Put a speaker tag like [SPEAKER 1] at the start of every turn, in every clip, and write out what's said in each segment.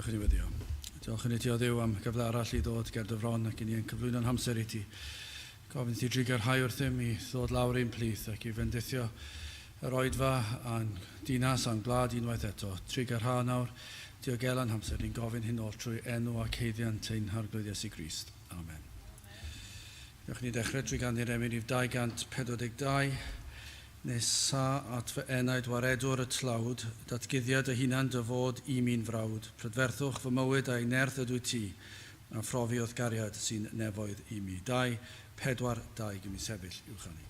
[SPEAKER 1] Diolch yn ei weddio. Diolch yn ei ti o Dduw am gyfle arall i ddod ger dy fron ac i ni yn cyflwyno'n hamser i ti. Gofyn ti dri garhau wrthym i ddod lawr ein plith ac i fendithio yr oedfa a'n dinas a'n gwlad unwaith eto. Tri garhau nawr, diogelan hamser, ni'n gofyn hyn oll trwy enw ac heiddiant ein harglwydd Iesu Grist. Amen. Diolch ni dechrau trwy gannu'r emyn i 242, nesa at fy enaid waredwr y tlawd, datgyddiad y hunan dyfod i mi'n frawd, prydferthwch fy mywyd a'i nerth ydw ti, a phrofiodd gariad sy'n nefoedd i mi. 2, 4, 2, gymryd sefyll i'w chanu.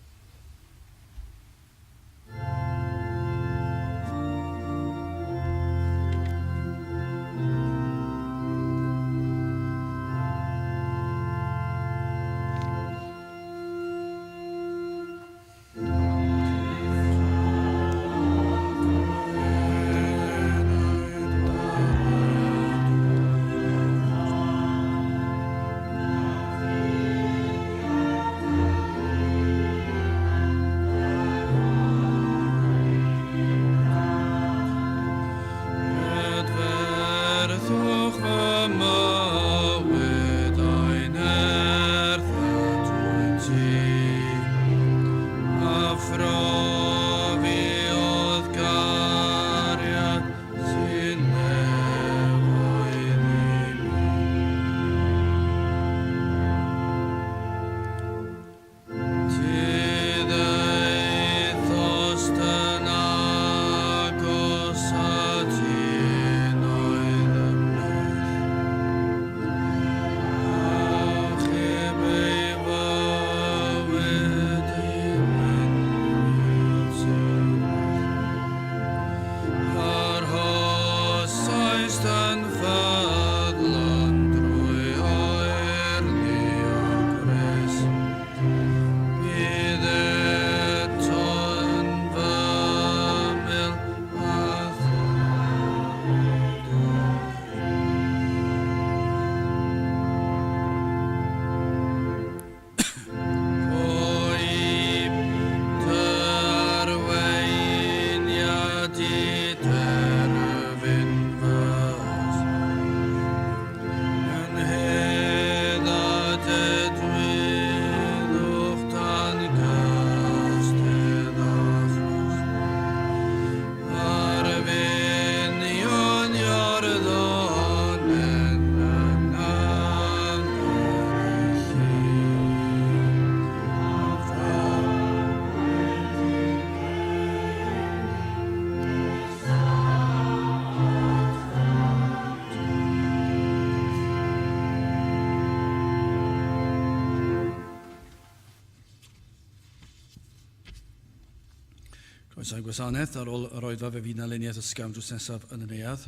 [SPEAKER 1] Croeso'n gwasanaeth ar ôl yr oedfa fe fydd na luniaeth ysgafn drws nesaf yn y neuadd.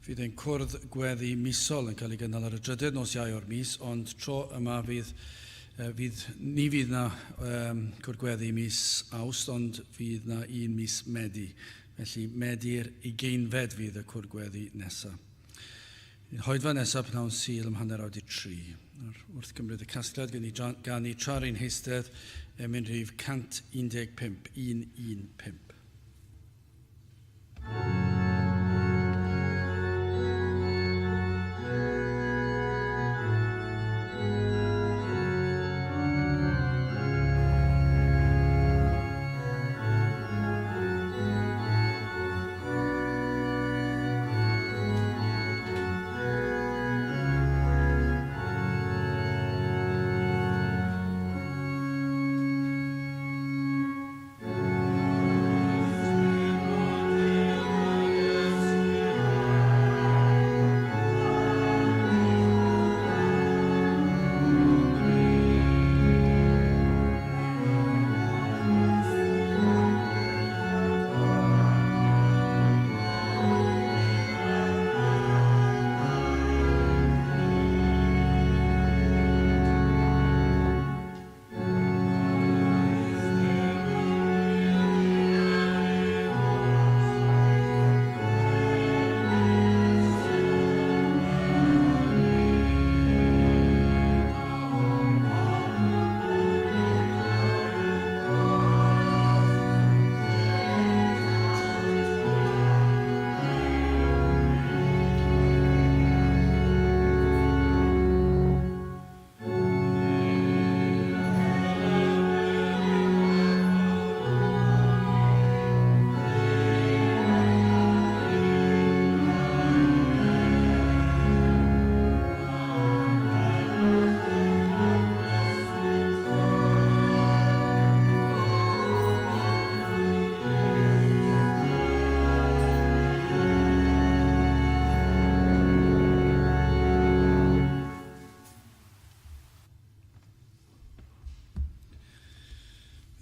[SPEAKER 1] Fydd ein cwrdd gweddi misol yn cael ei gynnal ar y drydydd nos Iau o'r mis, ond tro yma ni fydd na cwrdd gweddi mis Awst, ond fydd na un mis Medi. Felly Medi'r 20fed fydd y cwrdd gweddi nesaf. Hoedfa nesaf pnawn Sul ym 2:03. Wrth gymryd y casgliad gan i tra'r ein heistedd emyn rhif 115, 115.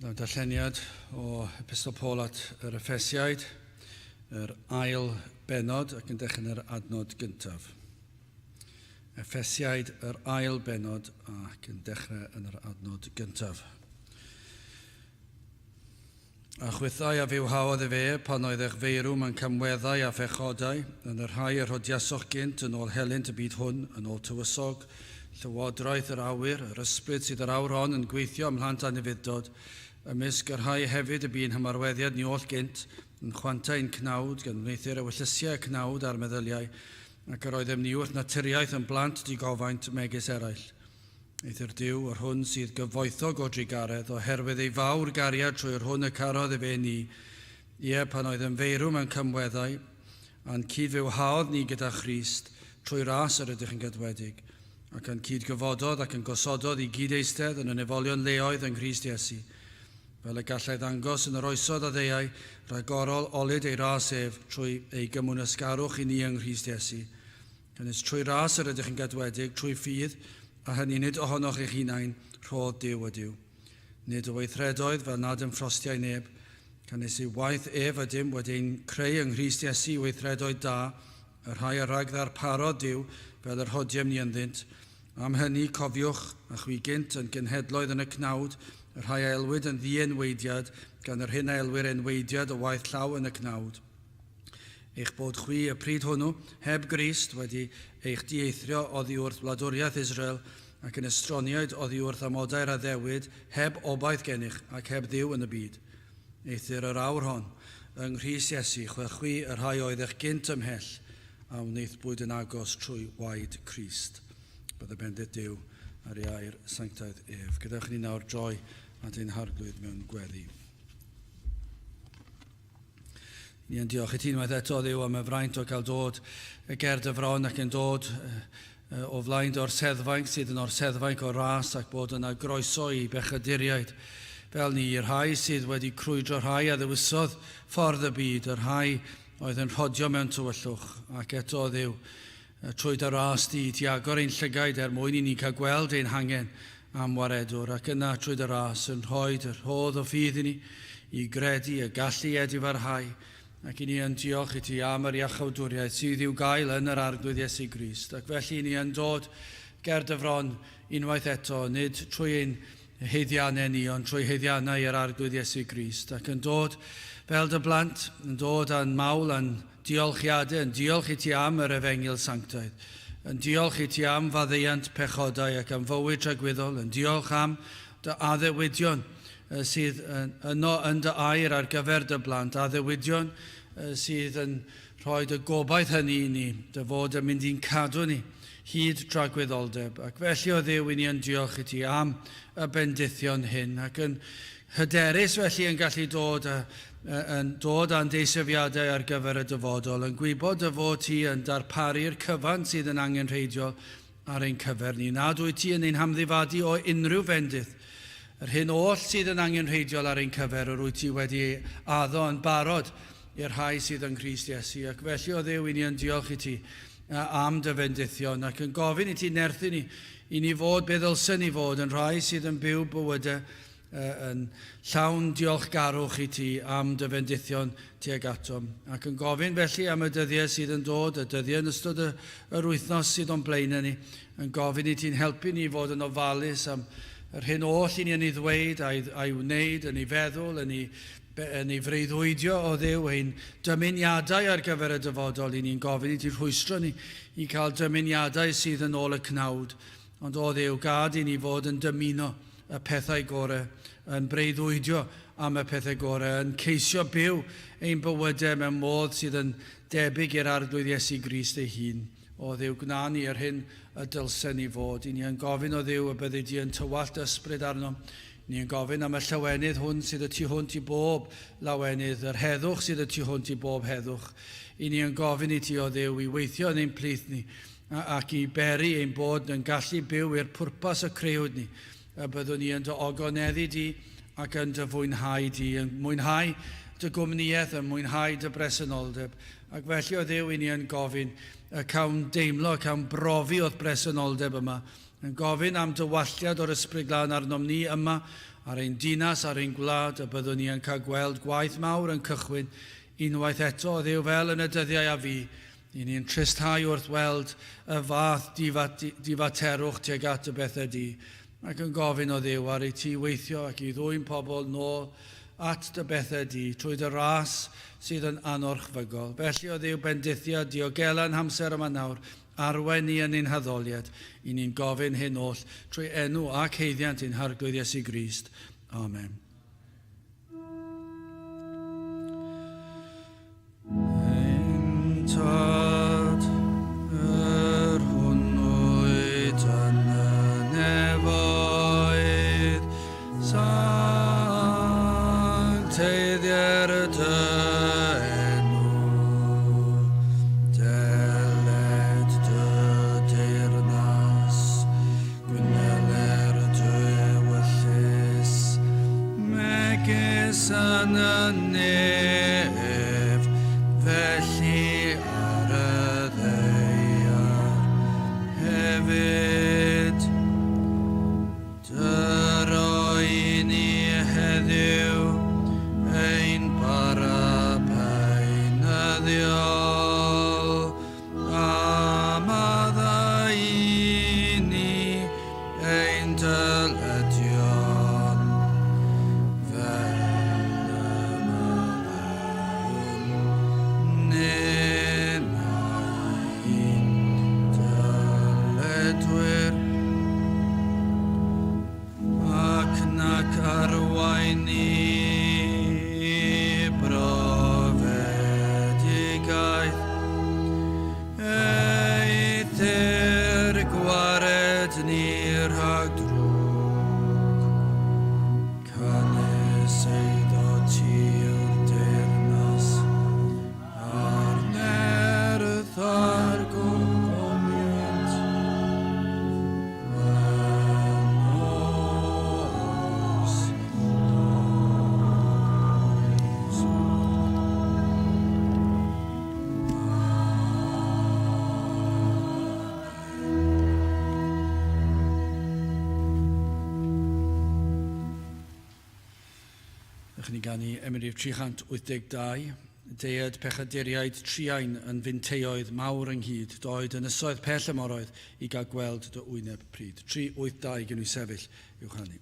[SPEAKER 1] Nawr darlleniad o epistol Paul at yr Effesiaid, yr ail benod ac yn dechrau yr adnod gyntaf. Effesiaid, yr ail benod ac yn dechrau yn yr adnod gyntaf. A chwythau a fyw hawodd fe pan oedd eich feirwm yn cymweddau a phechodau yn yr rhai yr hodiasoch gynt yn ôl helynt y byd hwn yn ôl tywysog, llywodraeth yr awyr, yr ysbryd sydd yr awr hon yn gweithio ymhlant anufuddod, ymysg yr rhai hefyd y bu'n hymarweddiad ni oll gynt yn chwantau'n cnawd gan wneithio'r ewyllisiau cnawd a'r meddyliau ac yr oeddem ni wrth naturiaeth yn blant digofaint megis eraill. Eithir Duw yr hwn sydd gyfoethog o drigaredd oherwydd ei fawr gariad trwy'r hwn y carodd e fe ni, ie pan oedd yn feirwm yn cymweddau, a'n cydfywhaodd ni gyda Nghrist trwy ras yr ydych yn gadwedig, ac yn cydgyfododd ac yn gosododd i gyd-eistedd yn y nefolion leoedd yng Nghrist Iesu, fel y gallai ddangos yn yr oesodd a ddeiau rhagorol olyd ei ras ef trwy ei gymwnesgarwch i ni yng Nghrist Iesu. Cynnes trwy ras yr ydych yn gadwedig, trwy ffydd, a hynny nid ohonoch eich hunain, rhodd Duw ydyw. Nid o weithredoedd fel nad yn ffrostiau neb, cynnes ei waith ef a dim wedi'n creu yng Nghrist Iesu weithredoedd da, yr rhai a ragddar parod Duw fel yr hodiem ni ynddynt. Am hynny cofiwch a chwi gynt yn genhedloedd yn y cnawd, yr rhai a elwyd yn ddi-enweidiad, gan yr hyn a elwyr enweidiad o waith llaw yn y cnawd. Eich bod chwi y pryd hwnnw, heb Nghrist, wedi eich dieithrio oddi wrth wladwriaeth Israel, ac yn estroniaid oddi wrth amodau'r addewid, heb obaith gennych ac heb Dduw yn y byd. Eithir yr awr hon, yng Nghrist Iesu, chwi yr rhai oedd eich gynt ymhell, a wneithbwyd yn agos trwy waed Crist. Bydd y bendith Duw ar ei air sanctaidd ef. Gyda'ch ni nawr droi at ein harglwydd mewn gweddi. Ni yn diolch i ti unwaith eto Dduw am y fraint o cael dod y ger dy fron ac yn dod o flaen o'r seddfainc sydd yn o'r seddfainc o ras ac bod yna groeso i bechaduriaid fel ni, i'r rhai sydd wedi crwydro rhai a ddewisodd ffordd y byd, yr rhai oedd yn rhodio mewn tywyllwch ac eto Dduw trwy dy ras di agor ein llygaid mwyn i ni cael gweld ein hangen am waredwr ac yna trwy dy ras yn rhoi yr hodd o ffydd i ni i gredu y gallu edifarhau ac i ni yn diolch i ti am yr iachawdwriaeth sydd i'w gael yn yr arglwydd Iesu Grist. Ac felly ni yn dod ger dy fron unwaith eto, nid trwy ein heiddiannau ni, ond trwy heiddiannau yr arglwydd Iesu Grist. Ac yn dod fel dy blant, yn dod yn mawl, yn diolchiadau, yn diolch i ti am yr efengil sanctaidd, yn diolch i ti am faddeuant pechodau ac am fywyd tragwyddol, yn diolch am dy addewidion sydd yno yn dy air ar gyfer dy blant, addewidion sydd yn rhoi dy gobaith hynny i ni, dy fod yn mynd i'n cadw ni hyd tragwyddoldeb. Ac felly o Dduw i ni yn diolch i ti am y bendithion hyn, ac yn hyderus felly yn gallu dod â'n deisyfiadau ar gyfer y dyfodol, yn gwybod dy fod ti yn darparu'r cyfan sydd yn angenrheidiol ar ein cyfer ni. Nad wyt ti yn ein hamddifadu o unrhyw fendith, yr hyn oll sydd yn angenrheidiol ar ein cyfer, yr wyt ti wedi addo yn barod i'r rhai sydd yn Nghrist Iesu. Ac felly o Dduw i ni yn diolch i ti am dy fendithion ac yn gofyn i ti nerthu ni i ni fod be ddylsyn ni fod yn rhai sydd yn byw bywydau yn llawn diolchgarwch i ti am dy fendithion tuag atom. Ac yn gofyn felly am y dyddiau sydd yn dod, y dyddiau yn ystod yr wythnos sydd o'n blaen ni, yn gofyn i ti'n helpu ni fod yn ofalus am yr hyn oll i ni yn ei ddweud a'i wneud, yn ei feddwl, yn ei freuddwydio o Dduw, ein dymuniadau ar gyfer y dyfodol. I ni'n gofyn i ti rhwystro ni i cael dymuniadau sydd yn ôl y cnawd. Ond o Dduw, gad i ni fod yn dymuno y pethau gorau, yn breuddwydio am y pethau gorau, yn ceisio byw ein bywydau mewn modd sydd yn debyg i'r arglwydd Iesu Grist ei hun. O Dduw, gna ni yr hyn y dylsen ni fod. I ni yn gofyn o Dduw y byddu di yn tywallt ysbryd arno. Ni yn gofyn am y llawenydd hwn sydd y tu hwnt i bob lawenydd, yr heddwch sydd y tu hwnt i bob heddwch. I ni yn gofyn i ti o Dduw i weithio yn ein plith ni ac i beri ein bod yn gallu byw i'r pwrpas y creuwyd ni. Y byddwn ni yn dy ogoneddu di ac yn dy fwynhau di, yn mwynhau dy gwmnïaeth, yn mwynhau dy bresenoldeb. Ac felly o Dduw i ni yn gofyn cawn deimlo, cawn brofi o'r bresenoldeb yma, yn gofyn am dywalliad o'r ysbryd glân arnom ni yma ar ein dinas, ar ein gwlad, a byddwn ni yn cael gweld gwaith mawr yn cychwyn unwaith eto, o Dduw fel yn y dyddiau a fi. I ni'n tristau wrth weld y fath difaterwch tuag at y bethau di, ac yn gofyn o Dduw ar ei ti weithio ac i ddwy'n pobl nôl at dy bethau di, trwy dy ras sydd yn anorchfygol. Felly o Dduw bendithiad, diogelan hamser yma nawr, arwen ni yn ein haddoliad, i ni'n gofyn hyn oll trwy enw ac heiddiant ein harglwydd Iesu Grist. Amen. Ein tad yr hwnnwyd yn y nefoedd, sancteiddier dy enw, deled dy deyrnas, gwyneler dy ewyllus, megis yn y nef, felly ar y ddeiar hefyd. Dyroi ni heddiw ein bara peinyddiol, a maddau i ni ein dyledion fel y maddwn nyn ein dyledwyr, ac nac arwain ni brofedigaeth, eithir gwared ni rhag drwg, cynnes eiddo ti'r deyrnas, a'r nerth a'r gogomiant, ni ganu Emrif 382, deiad pechaduriaid triain yn fynteoedd mawr ynghyd, doed yn ysoedd pell ymoroedd i gael gweld dy wyneb pryd. 382 gen i sefyll i'w chanu.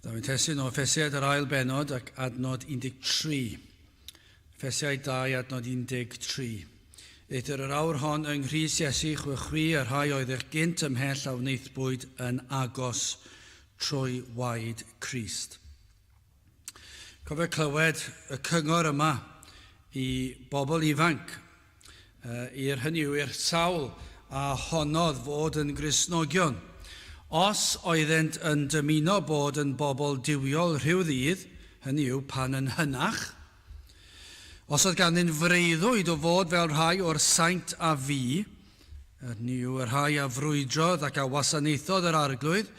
[SPEAKER 1] Da'n testyn o Effesiaid yr ail benod ac adnod 13. Effesiaid 2 adnod 13. Eidir yr awr hon yng Nghrist Iesu chwychwi yr rhai oedd eich gynt ymhell a wneithbwyd yn agos trwy waed Crist. Cofio clywed y cyngor yma i bobl ifanc, i'r hynny yw i'r sawl a honnodd fod yn Gristnogion. Os oeddent yn dymuno bod yn bobl diwiol rhyw ddydd, hynny yw pan yn hynach, os oedd ganddyn freuddwyd o fod fel rhai o'r saint a fi, hynny yw yr rhai a frwydrodd ac a wasanaethodd yr arglwydd,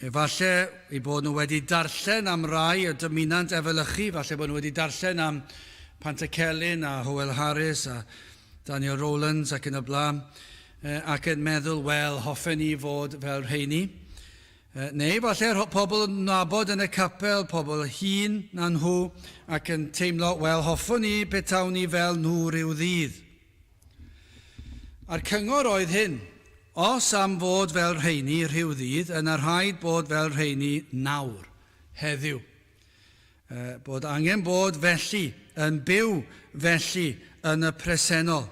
[SPEAKER 1] efallai eu bod nhw wedi darllen am rai y dymunant efelychu, falle bod nhw wedi darllen am Pantycelyn a Hywel Harris a Daniel Rowlands ac yn y blaen, ac yn meddwl, wel, hoffen ni fod fel rheini. Neu falle pobl yn nabod yn y capel, pobl hŷn na nhw, ac yn teimlo, wel, hoffwn ni betawn ni fel nhw rhyw ddydd. A'r cyngor oedd hyn, os am fod fel rheini rhyw ddydd, yna rhaid bod fel rheini nawr, heddiw. Bod angen bod felly, yn byw felly yn y presennol.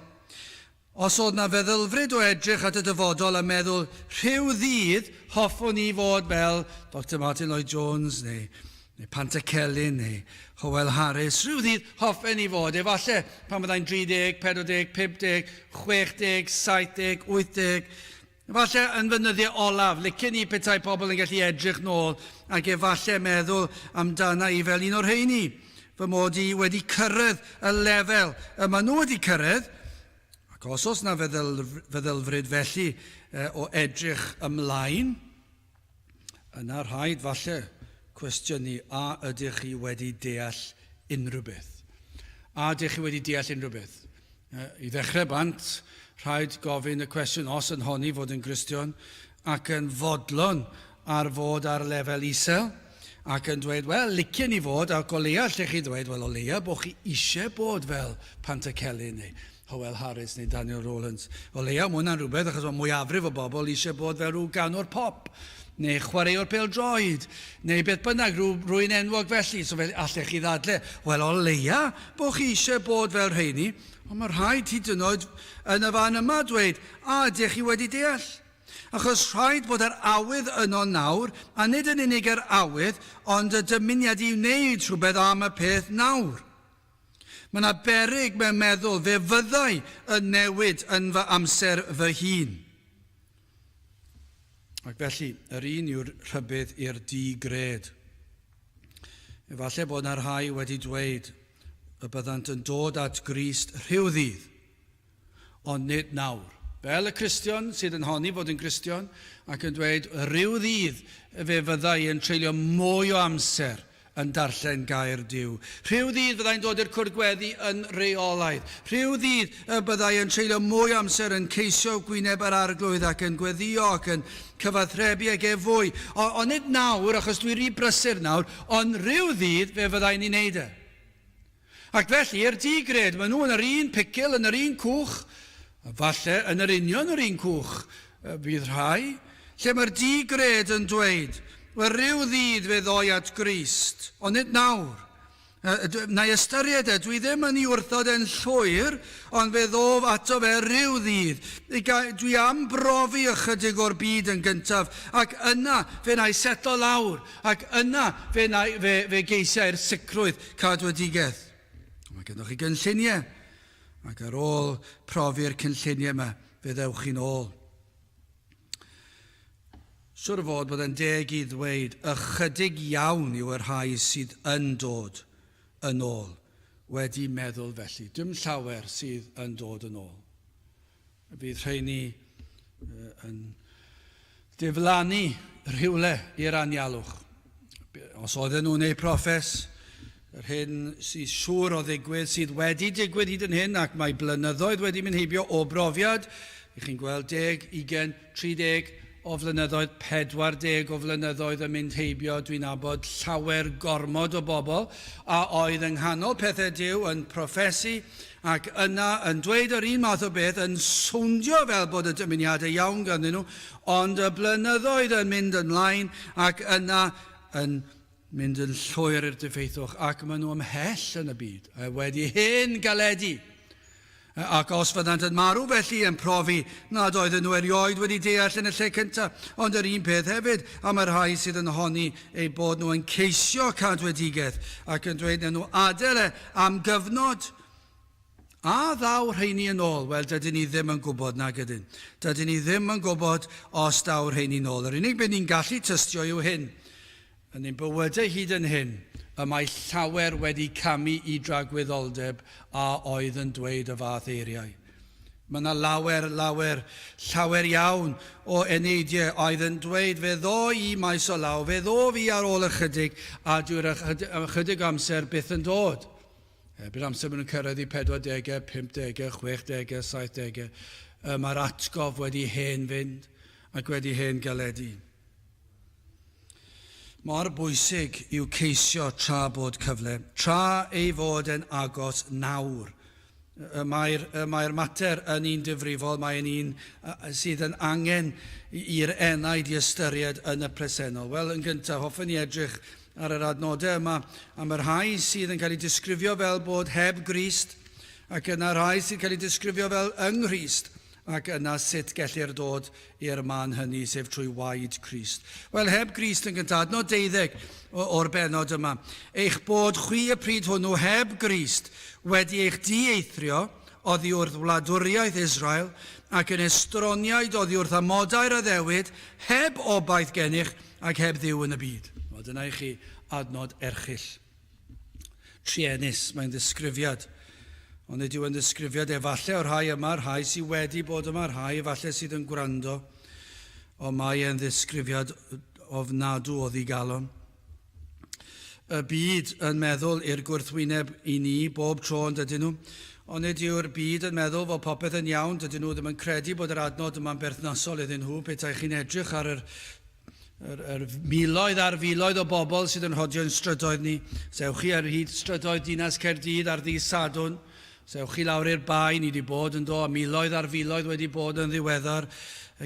[SPEAKER 1] Os oedd na feddylfryd o edrych at y dyfodol a meddwl, rhyw ddydd hoffwn ni fod fel Dr Martin Lloyd-Jones neu Pantycelyn neu Hywel Harris, rhyw ddydd hoffen ni fod, efallai pan byddai'n 30, 40, 50, 60, 70, 80, efallai yn fynyddiau olaf, licen ni petai pobl yn gallu edrych nôl ac efallai meddwl amdana i fel un o'r rheini, fy mod i wedi cyrraedd y lefel y maen nhw wedi cyrraedd. Ac os na feddylfryd felly o edrych ymlaen, yna rhaid falle cwestiynu a ydych chi wedi deall unrhyw beth. A ydych chi wedi deall unrhyw beth. I ddechrau bant, rhaid gofyn y cwestiwn os yn honni fod yn Gristion ac yn fodlon ar fod ar lefel isel ac yn dweud, wel, licen ni fod, ac o leia lle chi dweud, wel, o leia bod chi eisiau bod fel Pantycelyn neu Hywel Harris neu Daniel Rowlands. O leia, mae hwnna'n rhywbeth, achos mae mwyafrif o bobl eisiau bod fel rhyw ganwr pop, neu chwaraewr pêl-droed, neu beth bynnag, rwy'n enwog felly. So fel, allech chi ddadle, wel, o leia, bod chi eisiau bod fel rheini, ond mae rhaid hyd yn oed yn y fan yma dweud, a ydych chi wedi deall? Achos rhaid bod yr awydd yno nawr, a nid yn unig yr awydd, ond y dymuniad i wneud rhywbeth am y peth nawr. Mae yna beryg mewn meddwl fe fyddai yn newid yn fy amser fy hun. Ac felly, yr un yw'r rhybydd i'r di-gred. Efallai bod yna rhai wedi dweud y byddant yn dod at Grist rhyw ddydd, ond nid nawr. Fel y Cristion sydd yn honni fod yn Cristion ac yn dweud rhyw ddydd fe fyddai yn treulio mwy o amser yn darllen gair Duw. Rhyw ddydd byddai'n dod i'r cwrdd-gweddi yn reolaidd. Rhyw ddydd byddai yn treulio mwy amser yn ceisio gwyneb yr arglwydd ac yn gweddio ac yn cyfathrebu ag fwy. Ond nid nawr, achos dwi'n rhy brysur nawr, ond rhyw ddydd fe fyddai'n ei wneud e. Ac felly, i'r di-gred, maen nhw yn yr un picil, yn yr un cwch, falle yn yr union yr un cwch bydd rhai, lle mae'r di-gred yn dweud, wel, rhyw ddydd fe ddoi at Grist, ond nid nawr. Na i ystyried dwi ddim yn ei wrthod e'n llwyr, ond fe ddof ato fe rhyw ddydd. Dwi am brofi ychydig o'r byd yn gyntaf, ac yna fe na i setlo lawr, ac yna fe geisiau'r sicrwydd cadwedigaeth. Mae gennych chi gynlluniau, ac ar ôl profi'r cynlluniau yma, fe ddewch chi'n ôl. Siwr fod bod yn deg i ddweud ychydig iawn yw yr rhai sydd yn dod yn ôl wedi meddwl felly. Dim llawer sydd yn dod yn ôl. Bydd rheini yn diflannu rhywle i'r anialwch. Os oedden nhw'n ei proffes, yr hyn sydd siŵr o ddigwydd, sydd wedi digwydd hyd yn hyn ac mae blynyddoedd wedi mynd heibio o brofiad. I chi'n gweld 10, 20, 30, o flynyddoedd, 40 o flynyddoedd yn mynd heibio, dwi'n nabod llawer gormod o bobl, a oedd yng nghanol pethau Duw yn proffesu, ac yna yn dweud yr un math o beth, yn swndio fel bod y dymuniadau iawn ganddyn nhw, ond y blynyddoedd yn mynd ymlaen, ac yna yn mynd yn llwyr i'r diffeithwch ac maen nhw ymhell yn y byd, wedi hen galedu. Ac os fyddant yn marw felly yn profi nad oedden nhw erioed wedi deall yn y lle cyntaf. Ond yr un peth hefyd am yr rhai sydd yn honni eu bod nhw yn ceisio cadwedigaeth ac yn dweud na nhw adael am gyfnod. A ddaw rheini yn ôl? Wel, dydyn ni ddim yn gwybod nag ydyn. Dydyn ni ddim yn gwybod os daw rheini yn ôl. Yr unig beth ni'n gallu tystio yw hyn. Yn ein bywydau hyd yn hyn, y mae llawer wedi camu i dragwyddoldeb a oedd yn dweud y fath eiriau. Mae yna llawer iawn o eneidiau oedd yn dweud fe ddo i maes o law, fe ddo fi ar ôl ychydig a dwi'n ychydig amser byth yn dod. Bydd amser maen nhw'n cyrraedd i 40, 50, 60, 70. Mae'r atgof wedi hen fynd ac wedi hen galedu. Mor bwysig yw ceisio tra bod cyfle, tra ei fod yn agos nawr. Mae'r mater yn un difrifol, mae'n un sydd yn angen i'r enaid i ystyried yn y presennol. Wel, yn gyntaf, hoffwn i edrych ar yr adnodau yma am yr rhai sydd yn cael ei disgrifio fel bod heb Nghrist ac yna rhai sydd yn cael ei disgrifio fel yng Nghrist. Ac yna sut gellir dod i'r man hynny, sef trwy waed Crist. Wel, heb Grist yn gyntaf, adnod 12 o'r benod yma. Eich bod chwi y pryd hwnnw heb Grist wedi eich dieithrio oddi wrth wladwriaeth Israel ac yn estroniaid oddi wrth amodau'r addewid heb obaith gennych ac heb ddiw yn y byd. Wel, dyna i chi adnod erchyll. Trienus, mae'n ddisgrifiad. Ond ydyw yn ddisgrifiad efallai o'r rhai yma, rhai sydd wedi bod yma, rhai efallai sydd yn gwrando, ond mae e'n ddisgrifiad ofnadw o ddigalon. Y byd yn meddwl i'r gwrthwyneb i ni bob tro yn dydyn nhw, ond ydyw'r byd yn meddwl fod popeth yn iawn, dydyn nhw ddim yn credu bod yr adnod yma'n berthnasol iddyn nhw, petai chi'n edrych ar yr miloedd ar filoedd o bobl sydd yn hodio'n strydoedd ni. Sewch chi ar hyd strydoedd Dinas Caerdydd ar ddydd Sadwrn, sewch chi lawr i'r bae, ni wedi bod yn do, a miloedd ar filoedd wedi bod yn ddiweddar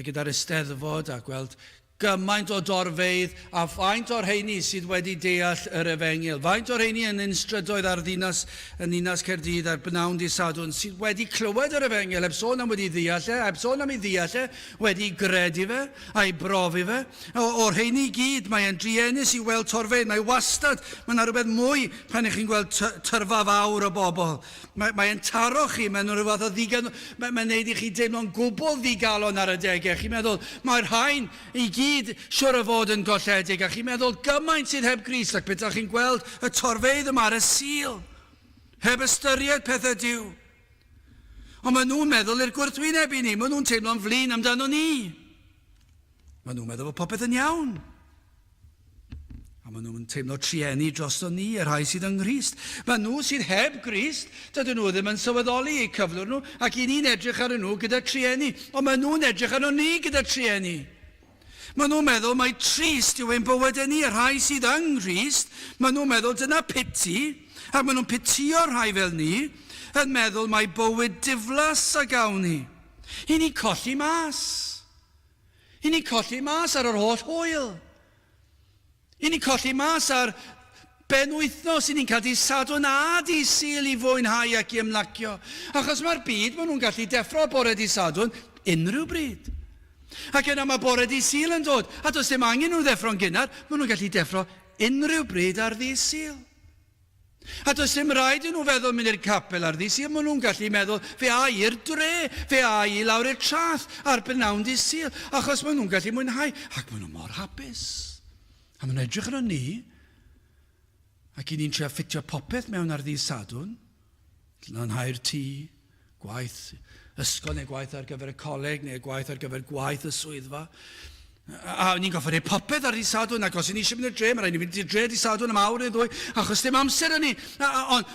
[SPEAKER 1] gyda'r Eisteddfod a gweld gymaint o dorfeidd a faint o'r rheini sydd wedi deall yr Efengyl. Faint o'r rheini yn strydoedd ar Dinas Caerdydd ar bnawn dydd Sadwrn sydd wedi clywed yr Efengyl, heb sôn am wedi ddeall heb sôn am ei ddeall wedi gredu fe a'i brofi fe. O'r rheini gyd, mae'n drienus i weld torfeidd, mae wastad, mae'n rhywbeth mwy pan ych chi'n gweld tyrfa fawr o bobl. Mae'n taro chi, mae'n rhywbeth o ddigon, mae'n neud i chi deimlo'n gwbl ddigalon ar y degau. Chi'n meddwl, mae'r rhain i gyd siwr o fod yn golledig, a chi'n meddwl gymaint sydd heb Grist, ac beth chi'n gweld y torfeidd yma ar y sil, heb ystyried pethau Duw. Ond maen nhw'n meddwl i'r gwrthwyneb i ni, maen nhw'n teimlo'n flin amdano ni. Maen nhw'n meddwl bod popeth yn iawn. A maen nhw'n teimlo trieni drosto ni, yr rhai sydd yng Nghrist. Maen nhw sydd heb Grist, dydyn nhw ddim yn sylweddoli eu cyflwr nhw, ac i ni'n edrych ar nhw gyda trieni, ond maen nhw'n edrych ar ni gyda trieni. Maen nhw'n meddwl mae trist yw ein bywydau ni, yr rhai sydd yng Nghrist, maen nhw'n meddwl dyna piti, ac maen nhw'n pitio'r rhai fel ni, yn meddwl mae bywyd diflas a gawn ni. I ni colli mas. I ni colli mas ar yr holl hwyl. I ni colli mas ar benwythnos, i ni'n cael di Sadwrn a di Sul i fwynhau ac i ymlacio. Achos mae'r byd, maen nhw'n gallu deffro bore di Sadwrn unrhyw bryd. Ac yna mae bore di Sul yn dod, a does dim angen nhw ddeffro'n gynnar, maen nhw'n gallu deffro unrhyw bryd ar ddi Sul. A does dim rhaid i nhw feddwl mynd i'r capel ar ddi Sul, maen nhw'n gallu meddwl fe a i'r dre, fe a i lawr i'r trath ar bnawn di Sul, achos maen nhw'n gallu mwynhau, ac maen nhw mor hapus. A maen nhw'n edrych ar ni, ac i ni'n trio ffitio popeth mewn ar ddi Sadwrn, lanhau'r tŷ, gwaith ysgol neu gwaith ar gyfer y coleg neu gwaith ar gyfer gwaith y swyddfa. A ni'n goffa neud popeth ar ddi Sadwrn, ac os i ni eisiau mynd i'r dre, mae rhaid ni fynd i'r dre di Sadwrn am awr neu ddwy, achos dim amser yn ni.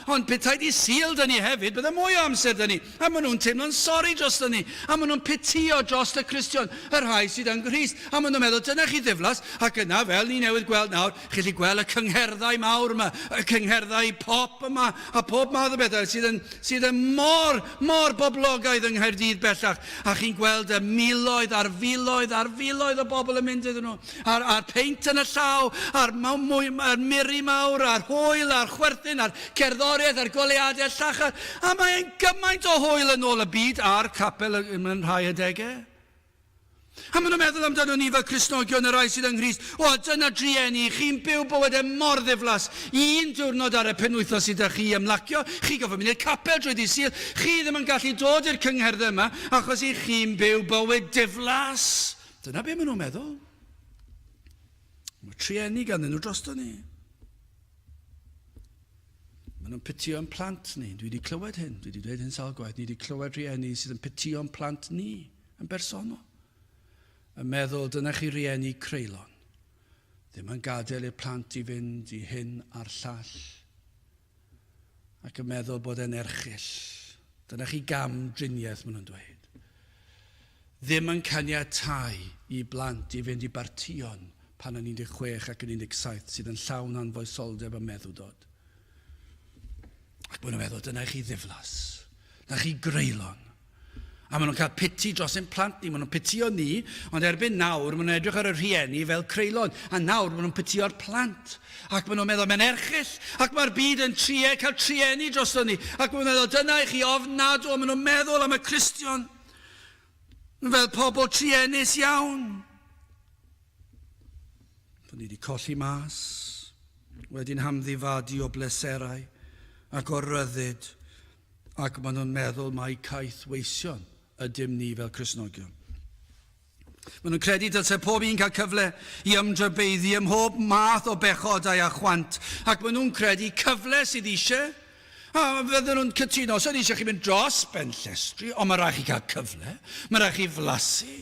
[SPEAKER 1] Ond petai di Sul dyn ni hefyd, bydde mwy o amser dyn ni. A maen nhw'n teimlo'n sori dros dyn ni. A maen nhw'n pitio dros y Cristion, yr rhai sydd yn Nghrist. A maen nhw'n meddwl, dyna chi ddiflas, ac yna, fel ni newydd gweld nawr, chi chi gweld y cyngherddau mawr yma, y cyngherddau pop yma, a pob math o bethau sydd yn mor boblogaidd yng Nghaerdydd bellach. A chi'n gweld y miloedd ar filoedd o bobl bobl yn mynd iddyn nhw. A'r peint yn y llaw, a'r miri mawr, a'r hwyl, a'r chwerthin, a'r cerddoriaeth, a'r goleadau llachar. A mae'n gymaint o hwyl yn ôl y byd a'r capel yn rhai adegau. A maen nhw'n meddwl amdano ni fel Cristnogion y rai sydd yng Nghrist. O, dyna drieni, chi'n byw bywydau mor ddiflas. Un diwrnod ar y penwythnos sydd â chi ymlacio. Chi gofio mynd i'r capel drwy ddydd Sul. Chi ddim yn gallu dod i'r cyngherdd yma achos i chi'n byw bywyd diflas. Dyna be maen nhw'n meddwl. Mae trieni ganddyn nhw drosto ni. Maen nhw'n pitio'n plant ni. Dwi wedi clywed hyn. Dwi wedi dweud hyn sawl gwaith. Ni wedi clywed rieni sydd yn pitio'n plant ni yn bersonol. Yn meddwl dyna chi rieni creulon. Ddim yn gadael i'r plant i fynd i hyn a'r llall. Ac yn meddwl bod e'n erchyll. Dyna chi gam driniaeth maen nhw'n dweud. Ddim yn caniatáu i blant i fynd i bartion pan yn 16 ac yn 17 sydd yn llawn anfoesoldeb a meddwdod. Ac maen nhw'n meddwl dyna chi ddiflas. Dyna chi greulon. A maen nhw'n cael piti dros ein plant ni, maen nhw'n pitio ni, ond erbyn nawr maen nhw'n edrych ar y rhieni fel creulon, a nawr maen nhw'n pitio'r plant. Ac maen nhw'n meddwl mae'n erchyll, ac mae'r byd yn cael trieni dros ni, ac maen nhw'n meddwl dyna i chi ofnadw, a maen nhw'n meddwl am y Cristion fel pobl trienus iawn. Bod ni wedi colli mas, wedi'n hamddifadu o bleserau ac o ryddid, ac maen nhw'n meddwl mae caeth weision ydym ni fel Cristnogion. Maen nhw'n credu dylse pob un cael cyfle i ymdrybeiddi ym mhob math o bechodau a chwant, ac maen nhw'n credu cyfle sydd eisiau, a fydden nhw'n cytuno, os ydy eisiau chi mynd dros ben llestri, ond mae rhaid chi cael cyfle, mae rhaid chi flasu,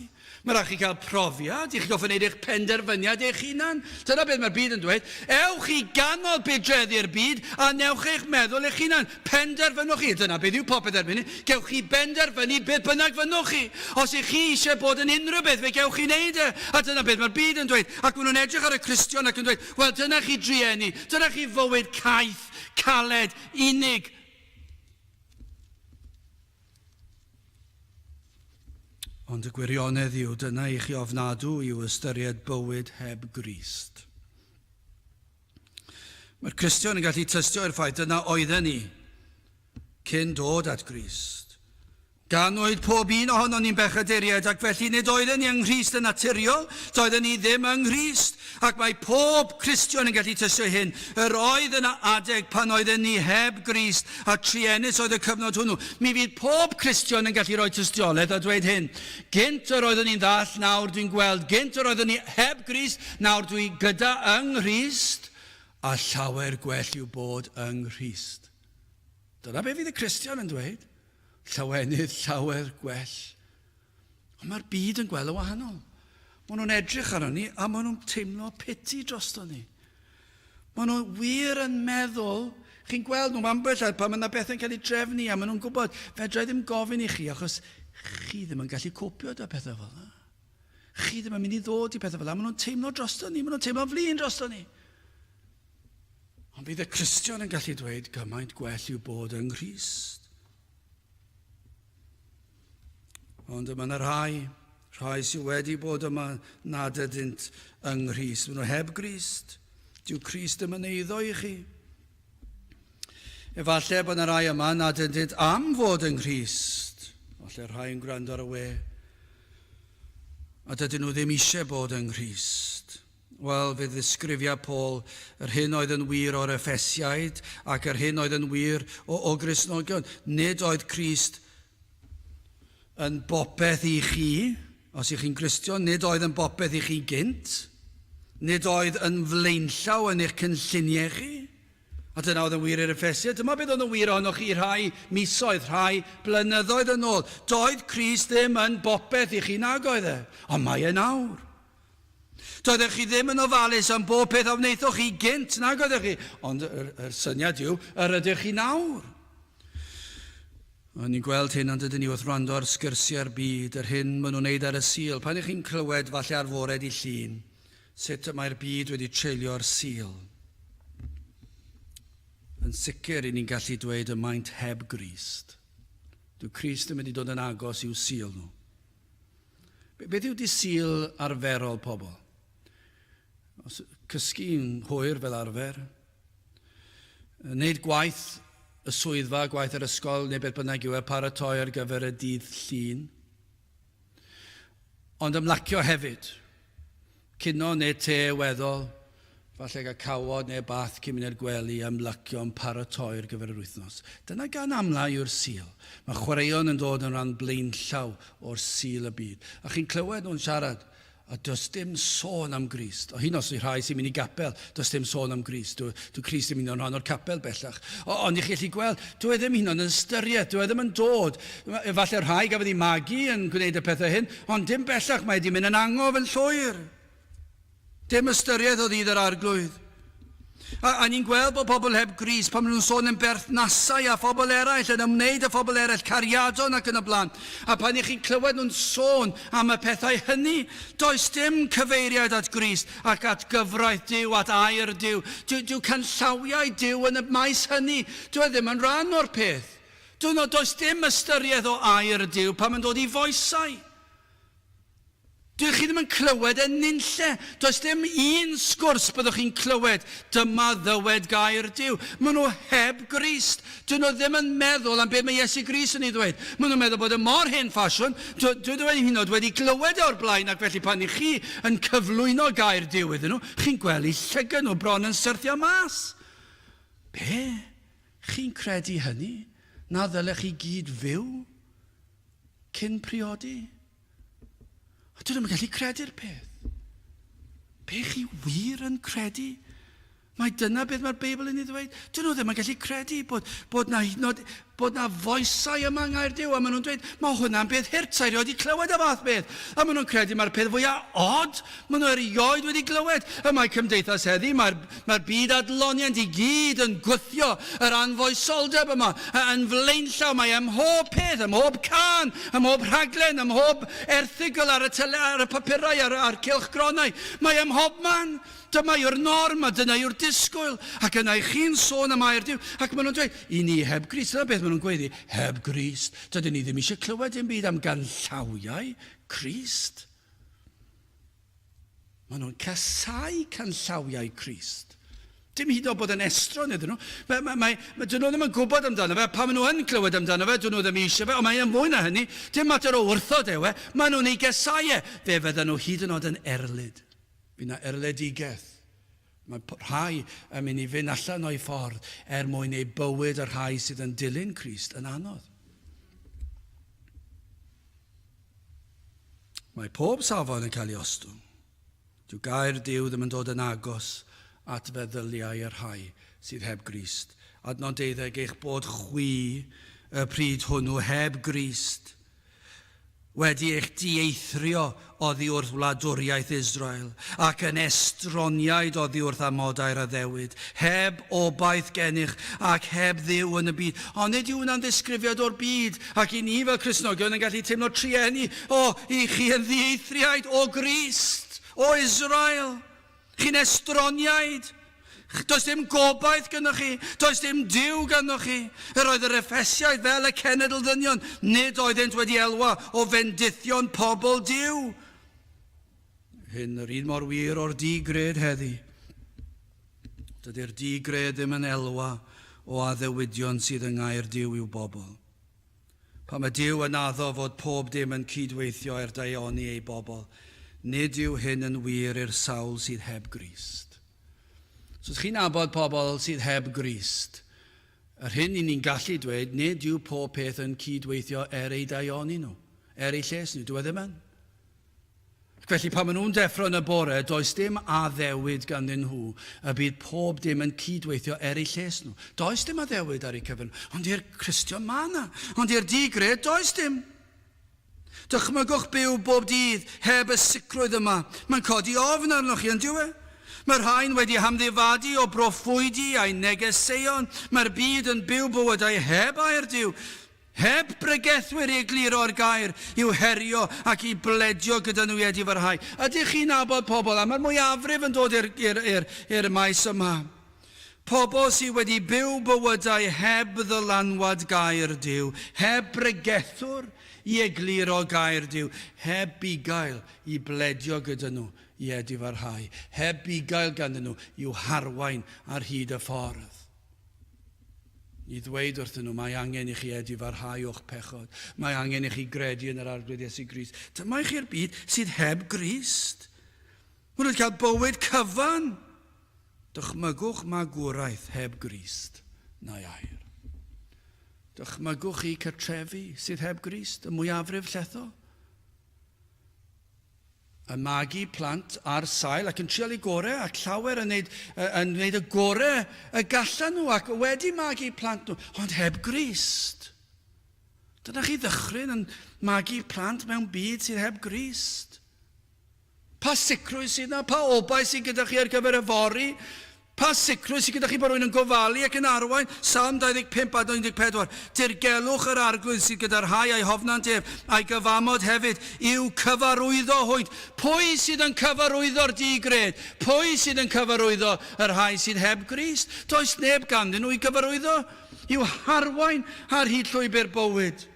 [SPEAKER 1] mae rhaid chi cael profiad, i chi gofyn wneud eich penderfyniad eich hunan. Dyna beth mae'r byd yn dweud. Ewch i ganol bydreddi'r byd a newch eich meddwl eich hunan. Penderfynwch chi. Dyna beth yw popeth erbyn ni. Gewch chi benderfynu beth bynnag fynwch chi. Os ych chi eisiau bod yn unrhyw beth, fe gewch chi wneud e. A dyna beth mae'r byd yn dweud. Ac maen nhw'n edrych ar y Cristion ac yn dweud, wel, dyna chi drieni. Dyna chi fywyd caeth, caled, unig. Ond y gwirionedd yw, dyna i chi ofnadw yw ystyried bywyd heb Grist. Mae'r Cristion yn gallu tystio i'r ffaith dyna oedden ni cyn dod at Grist. Gan oedd pob un ohono ni'n bechaduriaid ac felly nid oedden ni yng Nghrist yn naturiol, doedden ni ddim yng Nghrist, ac mae pob Cristion yn gallu tystio hyn. Yr oedd yn adeg pan oedden ni heb Grist a trienus oedd y cyfnod hwnnw. Mi fydd pob Cristion yn gallu rhoi tystiolaeth a dweud hyn. Gynt yr oedden ni'n ddall, nawr dwi'n gweld. Gynt yr oedden ni heb Grist, nawr dwi gyda yng Nghrist, a llawer gwell yw bod yng Nghrist. Dyna be fydd y Cristion yn dweud. Llawenydd llawer gwell. Ond mae'r byd yn gweld y wahanol. Maen nhw'n edrych arno ni a maen nhw'n teimlo piti drosto ni. Maen nhw wir yn meddwl, chi'n gweld nhw ambell pan mae yna bethau'n cael ei drefnu a maen nhw'n gwybod, fedra i ddim gofyn i chi achos chi ddim yn gallu copio â pethau fel yna. Chi ddim yn mynd i ddod i pethau fel yna. Maen nhw'n teimlo drosto ni, maen nhw'n teimlo flin drosto ni. Ond bydd y Cristion yn gallu dweud gymaint gwell yw bod yng Nghrist. Ond yma yna rhai sydd wedi bod yma nad ydynt yng Nghrist. Maen nhw heb Grist. Dyw Crist ddim yn eiddo i chi. Efallai bod yna rai yma nad ydynt am fod yng Nghrist. Efallai rhai yn gwrando ar y we. A dydyn nhw ddim eisiau bod yng Nghrist. Wel, fydd ddisgrifiau Paul yr hyn oedd yn wir o'r Effesiaid ac yr hyn oedd yn wir o Gristnogion. Nid oedd Crist yn bopeth i chi, os ych chi'n Gristion, nid oedd yn bopeth i chi gynt, nid oedd yn flaenllaw yn eich cynlluniau chi, a dyna oedd yn wir i'r Effesiaid. Dyma beth oedd yn wir ohonoch chi rhai misoedd, rhai blynyddoedd yn ôl. Doedd Crist ddim yn bopeth i chi nag oedd e, ond mae e nawr. Doeddech chi ddim yn ofalus am bob peth a wnaethoch chi gynt nag oeddech chi, ond yr syniad yw, yr ydych chi nawr. O'n i'n gweld hyn, ond ydyn ni wrth rando ar sgyrsiau'r byd, yr hyn maen nhw'n neud ar y Sul. Pan ych chi'n clywed falle ar fored i llun, sut mae'r byd wedi treulio'r Sul. Yn sicr, ni'n gallu dweud y maint heb Grist. Dyw Crist yn mynd i dod yn agos i'w Sul nhw. Beth yw di sil arferol pobl? Cysgu'n hwyr fel arfer. Wneud gwaith y swyddfa, gwaith yr ysgol, neu beth bynnag yw paratoi ar gyfer y dydd llun. Ond ymlacio hefyd. Cino neu te weddol, falle gael cawod neu bath cyn mynd i'r gwely, ymlacio yn paratoi ar gyfer yr wythnos. Dyna gan amla yw'r sil. Mae chwaraeon yn dod yn rhan blaenllaw o'r sil y byd. A chi'n clywed nhw'n siarad, a does dim sôn am Nghrist. O hyn os yw rhai sy'n mynd i Gapel, does dim sôn am Nghrist. Dwi Crist yn mynd o'n rhan o'r capel bellach. Ond i chi allu gweld, dwi ddim hyn o'n ystyried, dwi ddim yn dod. Falle rhai gafodd ei magu yn gwneud y pethau hyn, ond dim bellach mae wedi mynd yn angof yn llwyr. Dim ystyried oedd idd yr arglwydd. A ni'n gweld bod pobl heb Nghrist pan maen nhw'n sôn yn berthnasau a phobl eraill, yn ymwneud â phobl eraill, cariadon ac yn y blaen. A pan chi'n clywed nhw'n sôn am y pethau hynny, does dim cyfeiriad at Nghrist ac at gyfraith Duw, at air Duw. Dyw canllawiau Duw yn y maes hynny. Dwi ddim yn rhan o'r peth. Does dim ystyried o air Duw pan mae'n dod i foesau. Dych chi ddim yn clywed yn nunlle. Does dim un sgwrs byddwch chi'n clywed. Dyma ddywed gair Duw. Maen nhw heb Nghrist. Dyn nhw ddim yn meddwl am beth mae Iesu Grist yn ei ddweud. Maen nhw'n meddwl bod y mor hen ffasiwn. Dwi hyn oed wedi clywed o'r blaen, ac felly pan i chi yn cyflwyno gair Duw iddyn nhw, chi'n gweld llygad nhw bron yn syrthio mas. Be? Chi'n credu hynny? Na ddylech chi gyd fyw cyn priodi? Dwi ddim yn gallu credu'r peth. Be chi wir yn credu? Mae dyna beth mae'r Beibl yn ei ddweud. Dyn nhw ddim yn gallu credu bod na foesau yma ngair Duw. A maen nhw'n dweud, mae hwnna'n beth hirtau, rioed i clywed y fath beth. A maen nhw'n credu mae'r peth fwyaf od. Maen nhw erioed wedi clywed. A mae cymdeithas heddi, mae'r byd adloniant i gyd yn gwythio yr anfoesoldeb yma. Yn flaenllaw, mae ym mhob peth, ym mhob can, ym mhob rhaglen, ym mhob erthigol ar y papurau, a'r cylchgronau. Mae ym mhob man. Dyma yw'r norm, a dyna yw'r disgwyl. Ac yna i chi'n sôn am air Duw. Ac maen nhw'n dweud, i ni heb Grist. Dyna beth maen nhw'n gweud, heb Grist. Dydyn ni ddim eisiau clywed dim byd am ganllawiau Crist. Maen nhw'n casau canllawiau Crist. Dim hyd o bod yn estron iddyn nhw. Dyn nhw ddim yn gwybod amdano fe. Pa maen nhw yn clywed amdano fe, dyn nhw ddim eisiau fe. Ond mae'n fwy na hynny. Dim mater o wrthod ewe. Maen nhw'n ei gasau e. Fe fydden nhw hyd yn oed yn erlyd. Fydd na erledigaeth. Mae rhai yn mynd i fynd allan o'i ffordd mwyn ei bywyd yr rhai sydd yn dilyn Crist yn anodd. Mae pob safon yn cael ei ostwng. Dyw gair Duw ddim yn dod yn agos at feddyliau yr rhai sydd heb Grist. Adnod 12 eich bod chwi y pryd hwnnw heb Grist wedi eich dieithrio oddi wrth wladwriaeth Israel, ac yn estroniaid oddi wrth amodau'r addewid, heb obaith gennych ac heb Dduw yn y byd. Ond nid yw hwnna'n ddisgrifiad o'r byd, ac i ni fel Cristnogion yn gallu teimlo trienni, i chi yn ddieithriaid o Grist, o Israel. Chi'n estroniaid. Does dim gobaith gynnwch chi. Does dim Duw gynnwch chi. Yr oedd yr Effesiaid fel y cenedl ddynion. Nid oeddent wedi elwa o fendithion pobl Duw. Hyn yr un mor wir o'r digred heddi. Dydy'r digred ddim yn elwa o addewidion sydd yng ngair Duw i'w bobl. Pan mae Duw yn addo fod pob dim yn cydweithio er daioni ei bobl, nid yw hyn yn wir i'r sawl sydd heb Grist. So os chi'n abod pobl sydd heb Grist, yr hyn i ni'n gallu dweud, nid yw pob peth yn cydweithio ei daioni nhw, ei lles nhw, dwi ddim yn. Felly pan maen nhw'n deffro yn y bore, does dim addewid ganddyn nhw y bydd pob dim yn cydweithio ei lles nhw. Does dim addewid ar eu cyfan, ond i'r Cristion ma na, ond i'r digred does dim. Dychmygwch byw bob dydd heb y sicrwydd yma. Mae'n codi ofn arnoch chi yn diwedd. Mae'r rhain wedi hamddifadu o broffwydi a'i negeseuon. Mae'r byd yn byw bywydau heb air Duw, heb bregethwyr i egluro'r gair, i'w herio ac i bledio gyda nhw wedi fyrhau. Ydych chi'n abod pobl, a mae'r mwyafrif yn dod i'r maes yma. Pobl sydd wedi byw bywydau heb ddylanwad gair Duw, heb bregethwr i egluro gair Duw, heb bugail i bledio gyda nhw i edifarhau, heb bugail ganddyn nhw i'w harwain ar hyd y ffordd. I ddweud wrthyn nhw, mae angen i chi edifarhau o'ch pechod, mae angen i chi gredu yn yr arglwydd Iesu Grist. Dyma i chi'r byd sydd heb Grist. Maen nhw'n cael bywyd cyfan. Dychmygwch magwraeth heb Grist na air. Dychmygwch chi cartrefi sydd heb Grist, y mwyafrif llethol. Yn magu plant ar sail ac yn trial ei gorau ac llawer yn gwneud y gorau y gallan nhw ac wedi magu plant nhw, ond heb Grist. Dyna chi ddychryn yn magu plant mewn byd sydd heb Grist. Pa sicrwydd sydd yna, pa obau sydd gyda chi ar gyfer y fori, pa sicrwydd sydd gyda chi bod rwy'n yn gofalu ac yn arwain, Psalm 25 a 24. Dirgelwch yr arglwydd sydd gyda'r rhai a'i hofnant ef, a'i gyfamod hefyd, i'w cyfarwyddo hwyd. Pwy sydd yn cyfarwyddo'r digred? Pwy sydd yn cyfarwyddo yr rhai sydd heb Grist? Does neb ganddyn nhw i gyfarwyddo, i'w harwain ar hyd llwybr bywyd.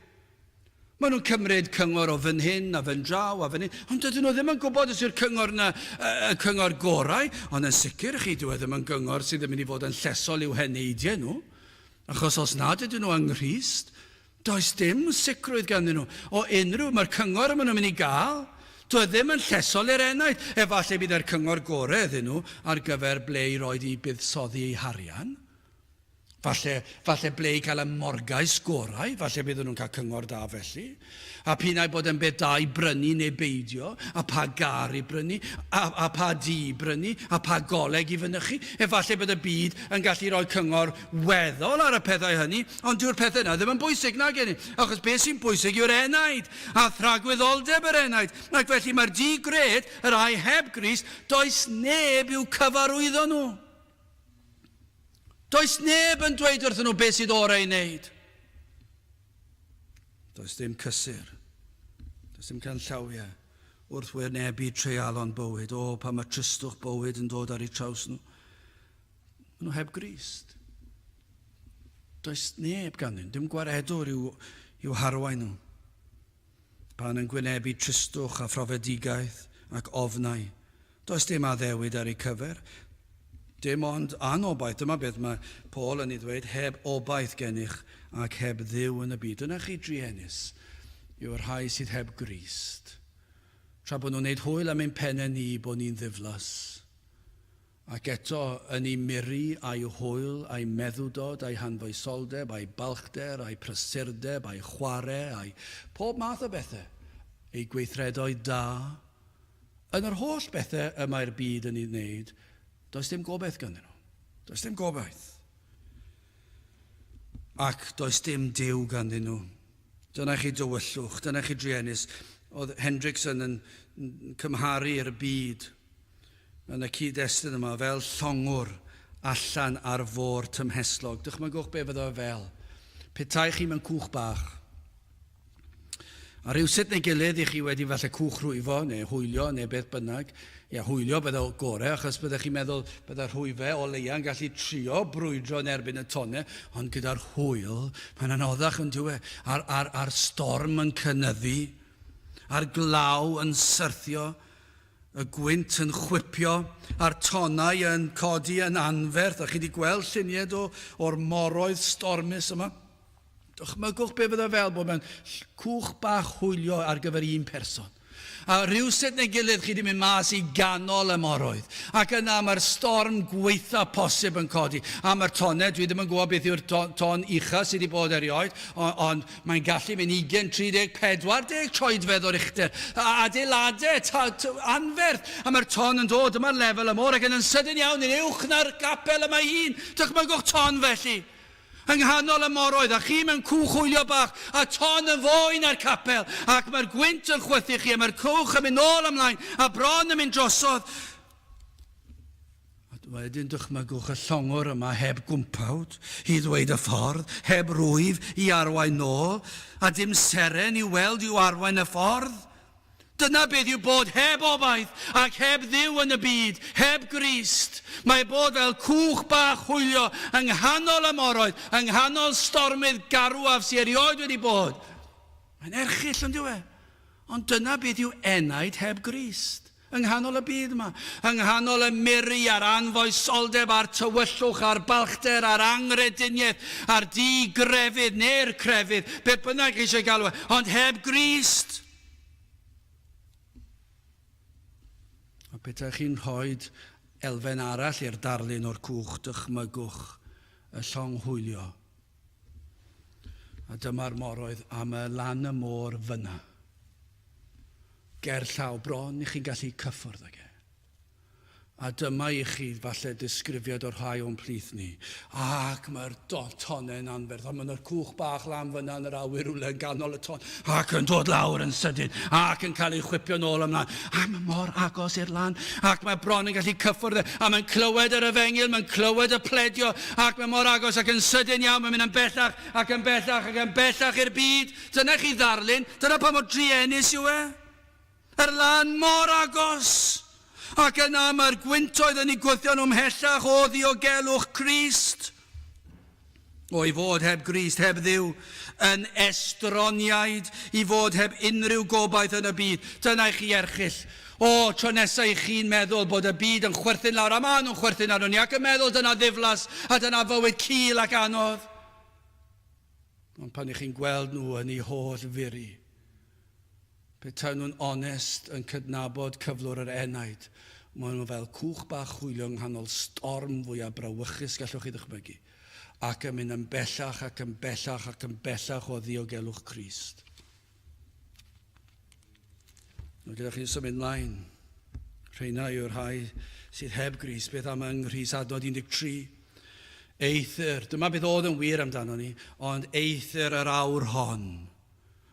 [SPEAKER 1] Maen nhw'n cymryd cyngor o fan hyn a fan draw a fan hyn, ond dydyn nhw ddim yn gwybod os yw'r cyngor yna y cyngor gorau, ond yn sicr chi dyw e ddim yn gyngor sydd yn mynd i fod yn llesol i'w heneidiau nhw, achos os nad ydyn nhw yng Nghrist, does dim sicrwydd ganddyn nhw. O unrhyw, mae'r cyngor yma nhw'n mynd i gael, doedd ddim yn llesol i'r enaid, efallai bydd yr cyngor gorau iddyn nhw ar gyfer ble i roed i buddsoddi eu harian. Falle ble i cael y morgais gorau, falle bydd nhw'n cael cyngor da felly. A pinnau bod yn beth da i brynu neu beidio, a pa gar i brynu, a pa di i brynu, a pa goleg i fynychu. Efallai bydd y byd yn gallu rhoi cyngor weddol ar y pethau hynny, ond dyw'r pethau yna ddim yn bwysig na gen i. Achos beth sy'n bwysig yw'r enaid, a thragwyddoldeb yr enaid. Ac felly mae'r digred, yr ai heb Grist, does neb i'w cyfarwyddo nhw. Does neb yn dweud wrthyn nhw beth sydd orau i wneud. Does dim cysur. Does dim canllawiau wrth wynebu treialon bywyd. O, pa mae tristwch bywyd yn dod ar eu traws nhw. Maen nhw heb Grist. Does neb ganddyn, dim gwaredwr i'w harwain nhw. Pan yn gwynebu tristwch a phrofedigaeth ac ofnau. Does dim addewid ar eu cyfer. Dim ond anobaith, dyma beth mae Paul yn ei ddweud, heb obaith gennych ac heb ddiw yn y byd. Dyna chi drienus, yw'r rhai sydd heb Grist. Tra bod nhw'n gwneud hwyl am ein pennau ni bod ni'n ddiflas. Ac eto yn ei miri a'i hwyl, a'i meddwdod, a'i hanfoesoldeb, a'i balchder, a'i prysurdeb, a'i chwarae, a'i pob math o bethau. Ei gweithredoedd da. Yn yr holl bethau y mae'r byd yn ei wneud, does dim gobaith ganddyn nhw. Does dim gobaith. Ac does dim Duw ganddyn nhw. Dyna chi dywyllwch, dyna chi drienus. Oedd Hendrickson yn cymharu'r byd yn y cyd-destun yma fel llongwr allan ar fôr tymheslog. Dychmygwch be fyddo fel. Petai chi mewn cwch bach. A rhywsut neu gilydd i chi wedi falle cwch rhwyfo, neu hwylio, neu beth bynnag. Ia, hwylio byddai'r gorau, achos byddai chi'n meddwl byddai'r hwyfau o leia yn gallu trio brwydro yn erbyn y tonau, ond gyda'r hwyl, mae'n anoddach yn dweud, a'r storm yn cynyddu, a'r glaw yn syrthio, y gwynt yn chwipio, a'r tonau yn codi yn anferth, a chi wedi gweld lluniau o'r moroedd stormus yma. Dychmygwch be fydda fel bod mewn cwch bach hwylio ar gyfer un person. A rhywsut neu gilydd chi wedi mynd mas i ganol y moroedd. Ac yna mae'r storm gweitha posib yn codi. A mae'r tonau, dwi ddim yn gwybod beth yw'r ton ucha sydd wedi bod erioed, ond mae'n gallu mynd 20, 30, 40 troedfedd o'r uchder. A adeiladau, anferth. A mae'r ton yn dod yma'r lefel y môr ac yn sydyn iawn yn uwch na'r gapel yma un. Dychmygwch ton felly. Yng nghanol y moroedd, a chi mewn cwch hwylio bach, a ton yn fwy na'r capel, ac mae'r gwynt yn chwythu chi, a mae'r cwch yn mynd nôl ymlaen, a bron yn mynd drosodd. A wedyn dychmygwch y llongwr yma heb gwmpawd, i ddweud y ffordd, heb rwyf i arwain nôl, a dim seren i weld i'w arwain y ffordd. Dyna beth yw bod heb obaith ac heb ddiw yn y byd, heb Grist. Mae bod fel cwch bach hwylio yng nghanol y moroedd, yng nghanol stormydd garwaf sy'n erioed wedi bod. Mae'n erchill yn diwe. Ond dyna beth yw enaid heb Grist. Yng nghanol y byd yma, yng nghanol y miri a'r anfoesoldeb, a'r tywyllwch, a'r balchder, a'r angrediniaeth, a'r di-grefydd neu'r crefydd, beth bynnag eisiau galw, ond heb Grist. A beth chi'n rhoi elfen arall i'r darlun o'r cwch, dychmygwch y llong hwylio. A dyma'r moroedd am y lan y môr fyna. Ger llaw bron, i chi'n gallu cyffwrdd ag e. A dyma i chi falle disgrifiad o'r rhai o'n plith ni. Ac mae'r tonau'n anferth. A mae'r cwch bach lan fyna yn yr awyr rhywle yn ganol y ton. Ac yn dod lawr yn sydyn. Ac yn cael ei chwipio nôl ymlaen. A mae mor agos i'r lan. Ac mae bron yn gallu cyffwrdd. A mae'n clywed yr efengil, mae'n clywed y pledio. Ac mae mor agos ac yn sydyn iawn. Mae'n mynd yn bellach ac yn bellach ac yn bellach i'r byd. Dyna chi ddarlun. Dyna pa mor drienus yw e. Yr lan mor agos. Ac yna mae'r gwyntoedd yn ei gwthio nhw ymhellach o ddiogelwch Crist. O i fod heb Grist, heb ddiw, yn estroniaid, i fod heb unrhyw gobaith yn y byd. Dyna i chi erchill. O, tro nesaf i chi'n meddwl bod y byd yn chwerthin lawr, a maen nhw'n chwerthin ar ni, ac yn meddwl dyna ddiflas, a dyna fywyd cul ac anodd. Ond pan i chi'n gweld nhw yn ei holl furi, petai nhw'n onest yn cydnabod cyflwr yr enaid, maen nhw fel cwch bach hwylio yng nghanol storm fwyaf brawychus gallwch chi ddychmygu, ac yn mynd yn bellach ac yn bellach ac yn bellach o ddiogelwch Crist. Gyda chi'n symud mlaen. Rheina yw'r rhai sydd heb Grist, beth am yng Nghrist adnod 13. Eithir, dyma beth oedd yn wir amdano ni, ond eithir yr awr hon.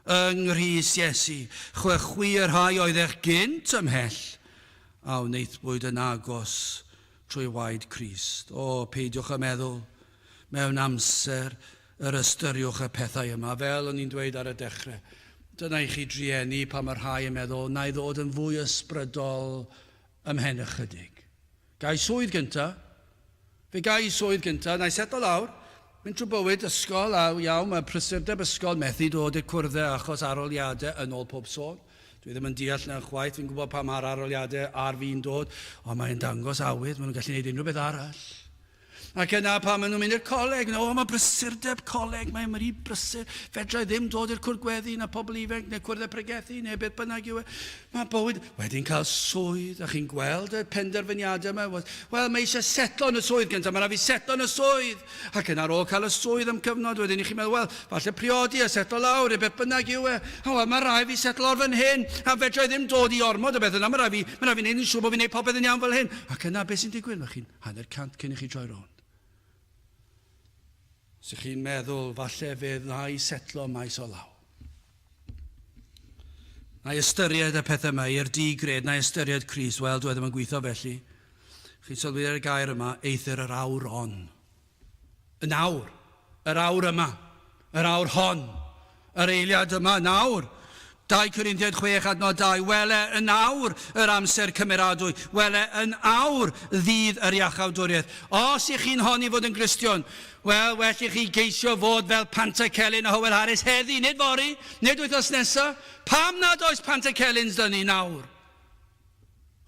[SPEAKER 1] Yng Nghrist Iesu, chwechwi'r rhai oedd eich gynt ymhell, a wneithbwyd yn agos trwy waed Crist. O, peidiwch y meddwl, mewn amser yr ystyriwch y pethau yma, fel o'n i'n dweud ar y dechrau. Dyna i chi drieni pan mae'r rhai yn meddwl, na i ddod yn fwy ysbrydol ymhen ychydig. Gai swydd gynta, fe gai swydd gynta, na i seto lawr, mynd trwy bywyd ysgol, a iawn, mae prysurdeb ysgol methu dod i'r cwrddau achos aroliadau yn ôl pob sôn. Dwi ddim yn deall na'n chwaith, fi'n gwybod pa mae'r aroliadau ar fi'n dod, ond mae'n dangos awydd, maen nhw'n gallu gwneud unrhyw beth arall. Ac yna pa maen nhw'n mynd i'r coleg, mae prysurdeb coleg, mae'n rhy brysur, fedrai ddim dod i'r cwrdd na pobl ifanc, neu cwrdd pregethu, neu beth bynnag yw e. Mae bywyd wedyn cael swydd, a chi'n gweld y penderfyniadau yma. Wel, mae eisiau setlo yn y swydd gyntaf, mae rhaid fi setlo yn y swydd. Ac yn ar ôl cael y swydd am cyfnod, wedyn i chi'n meddwl, wel, falle priodi a setlo lawr, neu beth bynnag yw e. Wel, mae rhaid fi setlo ar fan hyn, a fedrai ddim dod i ormod o beth yna, mae rhaid fi wneud yn siŵr bod fi'n gwneud popeth yn iawn fel hyn. Ac yna beth sy'n digwydd, mae chi'n hanner cant cyn i chi droi rownd. So chi'n meddwl, falle fydd na i setlo maes o law. Na i ystyried y pethau yma, i'r digred, na i ystyried Crist. Wel, dwi ddim yn gweithio felly. Chi'n sylwi ar y gair yma, eithir yr awr on. Y nawr, yr awr yma, yr awr hon, yr eiliad yma, nawr. 2 Corinthiaid 6 adnod 2, wele yn awr yr amser cymeradwy, wele yn awr ddydd yr iachawdwriaeth. Os i chi'n honni fod yn Gristion, wel, well i chi geisio fod fel Pantacelyn a Hywel Harris heddi, nid fori, nid wythnos nesaf. Pam nad oes Pantacelyn's dyn ni nawr?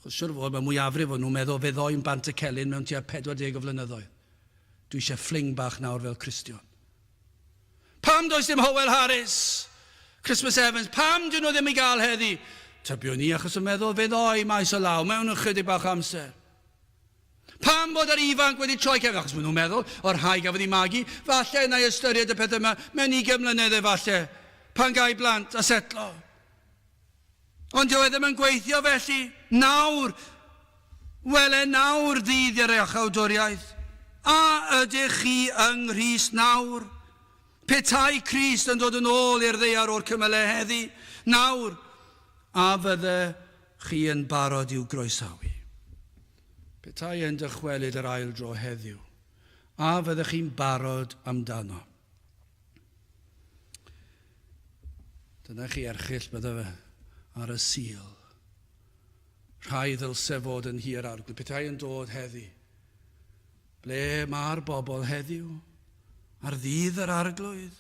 [SPEAKER 1] Chos siwr fod, mae mwyafrif o'n nhw'n meddwl fe ddoi'n Pantacelyn mewn tua 40 o flynyddoedd. Dwi eisiau ffling bach nawr fel Cristion. Pam does dim Hywel Harris? Christmas Evans, pam dyn nhw ddim i gael heddi? Tybio ni achos yn meddwl fe ddoi maes o law mewn ychydig bach amser. Pam bod yr ifanc wedi troi cefn? Achos maen nhw'n meddwl, o'r rhai gafodd i magu, falle na i ystyried y pethau yma mewn 20 mlynedd falle, pan gai blant a setlo. Ond dyw e ddim yn gweithio felly, nawr, wele nawr ddydd i'r iachawdwriaeth. A ydych chi yng Nghrist nawr? Petai Crist yn dod yn ôl i'r ddeiar o'r cymylau heddi, nawr, a fydde chi yn barod i'w groesawu. Petai yn dychwelyd yr ail dro heddiw, a fydde chi'n barod amdano. Dyna chi erchill bydde fe, ar y sil. Rhai ddylse fod yn hir arglwydd. Petai yn dod heddi. Ble mae'r bobl heddiw? Ar ddydd yr arglwydd?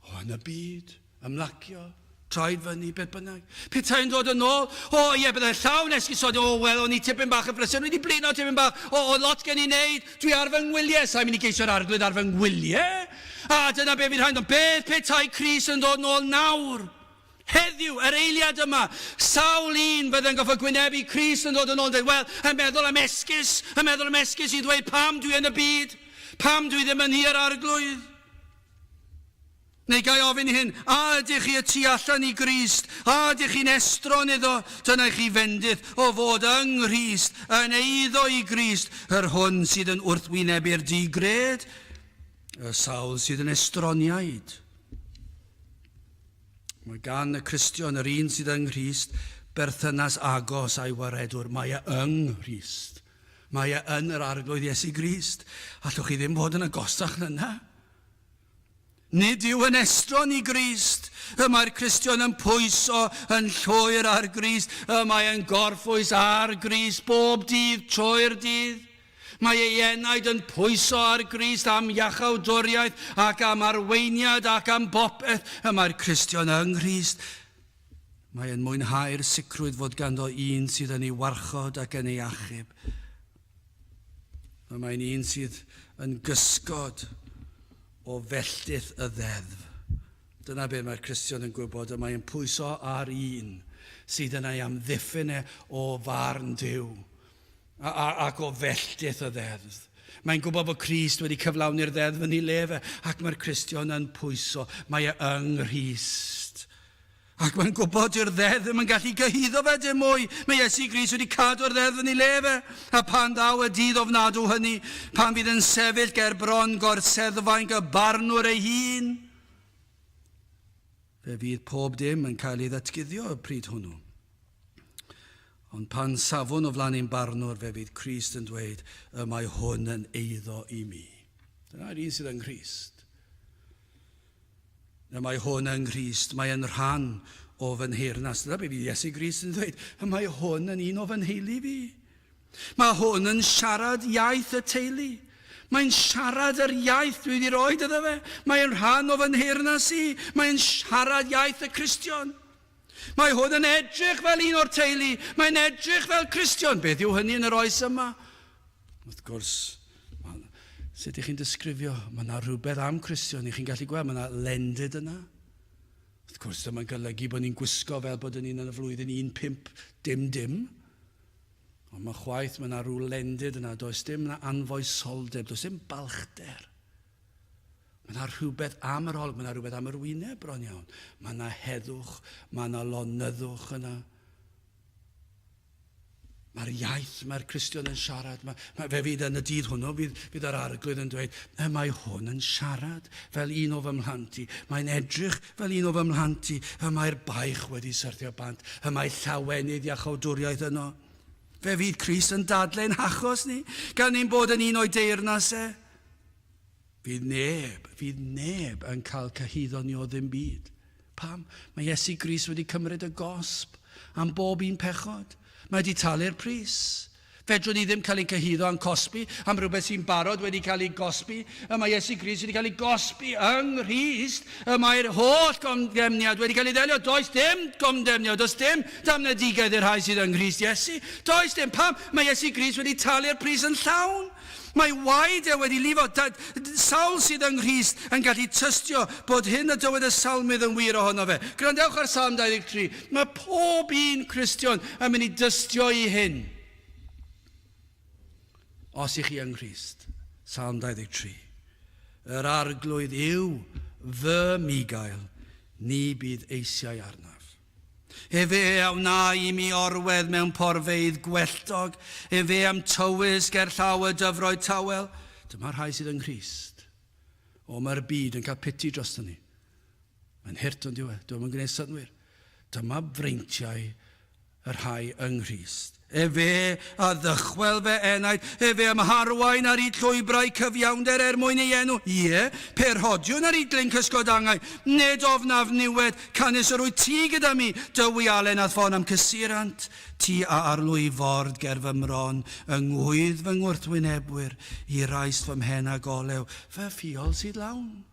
[SPEAKER 1] O, yn y byd, ymlacio, traed fyny, beth bynnag. Petai'n dod yn ôl, byddai llawn esgusod, wel, o'n i tipyn bach y brysur, o'n i wedi blino tipyn bach, lot gen i wneud, dwi ar fy ngwyliau, sa'n mynd i geisio'r arglwydd ar fy ngwyliau? A dyna be fi'n rhaid, beth petai Crist yn dod nôl nawr? Heddiw, yr eiliad yma, sawl un fydda'n goffa gwynebu Crist yn dod yn ôl, wel, yn meddwl am esgus i ddweud pam dwi yn y byd, pam dwi ddim yn hir arglwydd. Neu gai ofyn hyn, a ydych chi y tu allan i Grist, a ydych chi'n estron iddo, dyna chi fendydd o fod yng Nghrist, yn eiddo i Grist, yr hwn sydd yn wrthwynebu'r digred, y sawl sydd yn estroniaid. Mae gan y Cristion, yr un sydd yng Nghrist, berthynas agos a'i waredwr, mae yng Nghrist. Mae yn yr arglwydd Iesu Grist. Allwch chi ddim bod yn agosach na yna. Nid yw yn estron i Grist, y mae'r Cristion yn pwyso yn llwyr ar Grist, y mae'n gorffwys ar Grist bob dydd, troi'r dydd. Mae ei enaid yn pwyso ar Grist am iachawdwriaeth ac am arweiniad ac am bopeth, y mae'r Cristion yng Nghrist. Mae'n mwynhau'r sicrwydd fod ganddo un sydd yn ei warchod ac yn ei achub. Mae'n un sydd yn gysgod o felltith y ddeddf. Dyna be mae'r Cristion yn gwybod, y mae'n pwyso ar un sydd yna i amddiffyn o farn Duw ac o felltith y ddeddf. Mae'n gwybod bod Crist wedi cyflawni'r ddeddf yn ei lefe ac mae'r Cristion yn pwyso, mae yng Nghrist. Ac mae'n gwybod i'r ddeddf yn gallu gyhyddo fe dim mwy. Mae Iesu Grist wedi cadw'r ddeddf yn ei lefe. A pan daw y dydd ofnadw hynny, pan fydd yn sefyll ger bron gorseddfaen gybarnwr ei hun, fe fydd pob dim yn cael ei ddatguddio y pryd hwnnw. Ond pan safon o flaen ein barnwr, fe fydd Crist yn dweud, y mae hwn yn eiddo i mi. Dyna'r un sydd yng Nghrist. Y mae hwn yng Nghrist, mae yn rhan o fy nheyrnas. Dyna be fydd Iesu Grist yn dweud, y mae hwn yn un o fy nheulu fi. Mae hwn yn siarad iaith y teulu. Mae'n siarad yr iaith dwi wedi roed iddo fe. Mae'n rhan o fy nheyrnas i. Mae'n siarad iaith y Cristion. Mae hwn yn edrych fel un o'r teulu. Mae'n edrych fel Cristion. Beth yw hynny yn yr oes yma? Wrth gwrs, sut ych chi'n disgrifio? Mae yna rhywbeth am Cristion. Ych chi'n gallu gweld, mae yna lendid yna. Wrth gwrs, dyma'n golygu bod ni'n gwisgo fel bod ni'n yn y flwyddyn 15 dim. Ond mae chwaith, mae yna rhyw lendid yna. Does dim yna anfoesoldeb, does dim balchder. Mae yna rhywbeth am yr olwg, mae yna rhywbeth am yr wyneb bron iawn. Mae yna heddwch, mae yna lonyddwch yna. Mae'r iaith, mae'r Cristion yn siarad. Fe fydd yn y dydd hwnnw, fydd yr arglwydd yn dweud, mae hwn yn siarad fel un o fy mhlant i. Mae'n edrych fel un o fy mhlant i. Mae'r baich wedi syrthio bant. Mae llawenydd iachawdwriaeth yno. Fe fydd Crist yn dadlau'n hachos ni, gan ni'n bod yn un o'i deyrnasau. Fydd neb yn cael cyhyddo ni o ddim byd. Pam? Mae Iesu Grist wedi cymryd y gosb am bob un pechod. Mae wedi talu'r pris. Fedrwn ni ddim cael ei cyhyddo am cosbi, am rhywbeth sy'n barod wedi cael ei gosbi. Mae Iesu Grist wedi cael ei gosbi yng Nghrist. Mae'r holl gondemniad wedi cael ei ddelio. Does dim gondemniad, does dim damnedigaeth i'r rhai sydd yng Nghrist Iesu. Does dim. Pam? Mae Iesu Grist wedi talu'r pris yn llawn. Mae waed wedi lifo. Sawl sydd yng Nghrist yn gallu tystio bod hyn y dywed y salmydd yn wir ohono fe. Grandewch ar Psalm 23. Mae pob un Cristion yn mynd i dystio i hyn. Os ych chi yng Nghrist. Psalm 23. Yr arglwydd yw fy migael, ni bydd eisiau arnaf. Efe awna i mi orwedd mewn porfeidd gwelltog, efe am tywys ger llaw y dyfroedd tawel. Dyma'r rhai sydd yng Nghrist. Mae'r byd yn cael piti dros ni. Mae'n hirt ond diwedd, dwi'n gwneud synwyr. Dyma freintiau yr rhai yng Nghrist. Fe a ddychwel fe enaid, fe am harwain ar ei llwybrau cyfiawnder mwyn ei enw. Ie, perhodiwn ar ei glyn cysgodangau, nid ofnaf niwed, canis yr wyt ti gyda mi, dywi alen a ffon am cysirant. Ti a arlwy ford ger fy mron, yngwydd fy ngwrthwynebwyr, i raist fy mhen a golew, fy ffiol sydd lawn.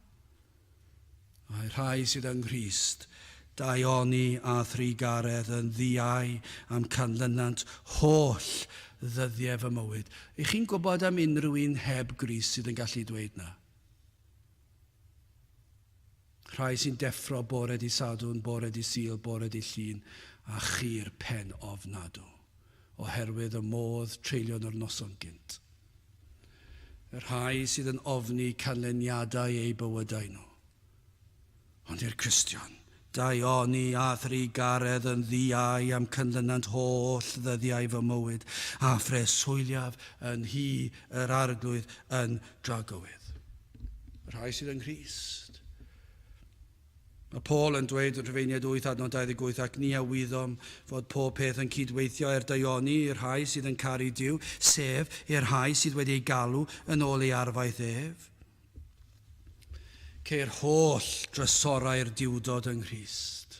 [SPEAKER 1] A'i rhai sydd yng Nghrist, Daioni a Thrigaredd yn ddiau am canlynant holl ddyddiau fy mywyd. I chi'n gwybod am unrhyw un heb Grist sydd yn gallu dweud na? Rhai sy'n deffro bore di Sadwrn, bore di Sul, bore di Llun, a chi'r pen ofnadw, oherwydd y modd treulio'n o'r noson gynt. Y rhai sydd yn ofni canlyniadau ei bywydau nhw. Ond i'r Cristion, Daioni a Thrigaredd yn ddiau am canlynant holl ddyddiau fy mywyd, a phreswyliaf yn hi yr arglwydd yn dragowydd. Y rhai sydd yn Nghrist. Mae Paul yn dweud yn Rhufeiniaid 8:28 ac ni a wyddom fod pob peth yn cydweithio Daioni i'r rhai sydd yn caru Duw, sef i'r rhai sydd wedi'i galw yn ôl ei arfaeth ef. Ceir holl drysorau'r diwdod yng Nghrist.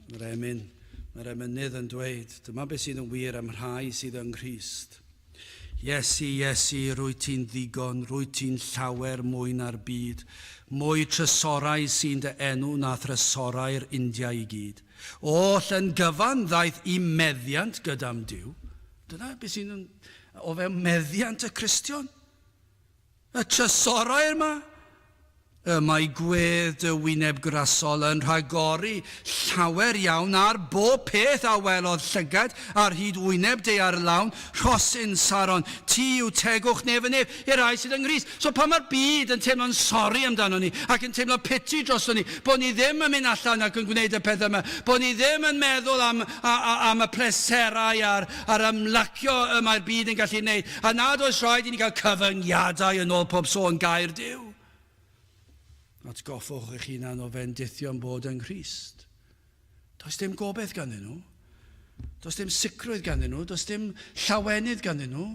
[SPEAKER 1] Mae'r emynydd yn dweud, dyma beth sydd yn wir am rhai sydd yng Nghrist. Iesu, Iesu, rwy ti'n ddigon, rwy ti'n llawer mwy na'r byd, mwy trysorau sy'n dy enw na thrysorau'r India i gyd. Oll yn gyfan ddaeth i meddiant gyda'm Duw. Dyna beth sy'n o fewn meddiant y Cristion. Y trysorau yma, mae gwedd y wyneb grasol yn rhagori llawer iawn ar bob peth a welodd llygad ar hyd wyneb de ar lawn, rhosyn Saron, ti yw tegwch nef yn nef i'r rhai sydd yng Nghrist. So pa mae'r byd yn teimlo'n sori amdano ni ac yn teimlo piti drosto ni, bod ni ddim yn mynd allan ac yn gwneud y pethau yma, bod ni ddim yn meddwl am y pleserau a'r ymlacio mae'r byd yn gallu gwneud, a nad oes rhaid i ni gael cyfyngiadau yn ôl pob sôn gair Duw. Atgoffwch eich hunan o fendithio yn bod yng Nghrist. Does dim gobeith ganddyn nhw. Does dim sicrwydd ganddyn nhw. Does dim llawenydd ganddyn nhw.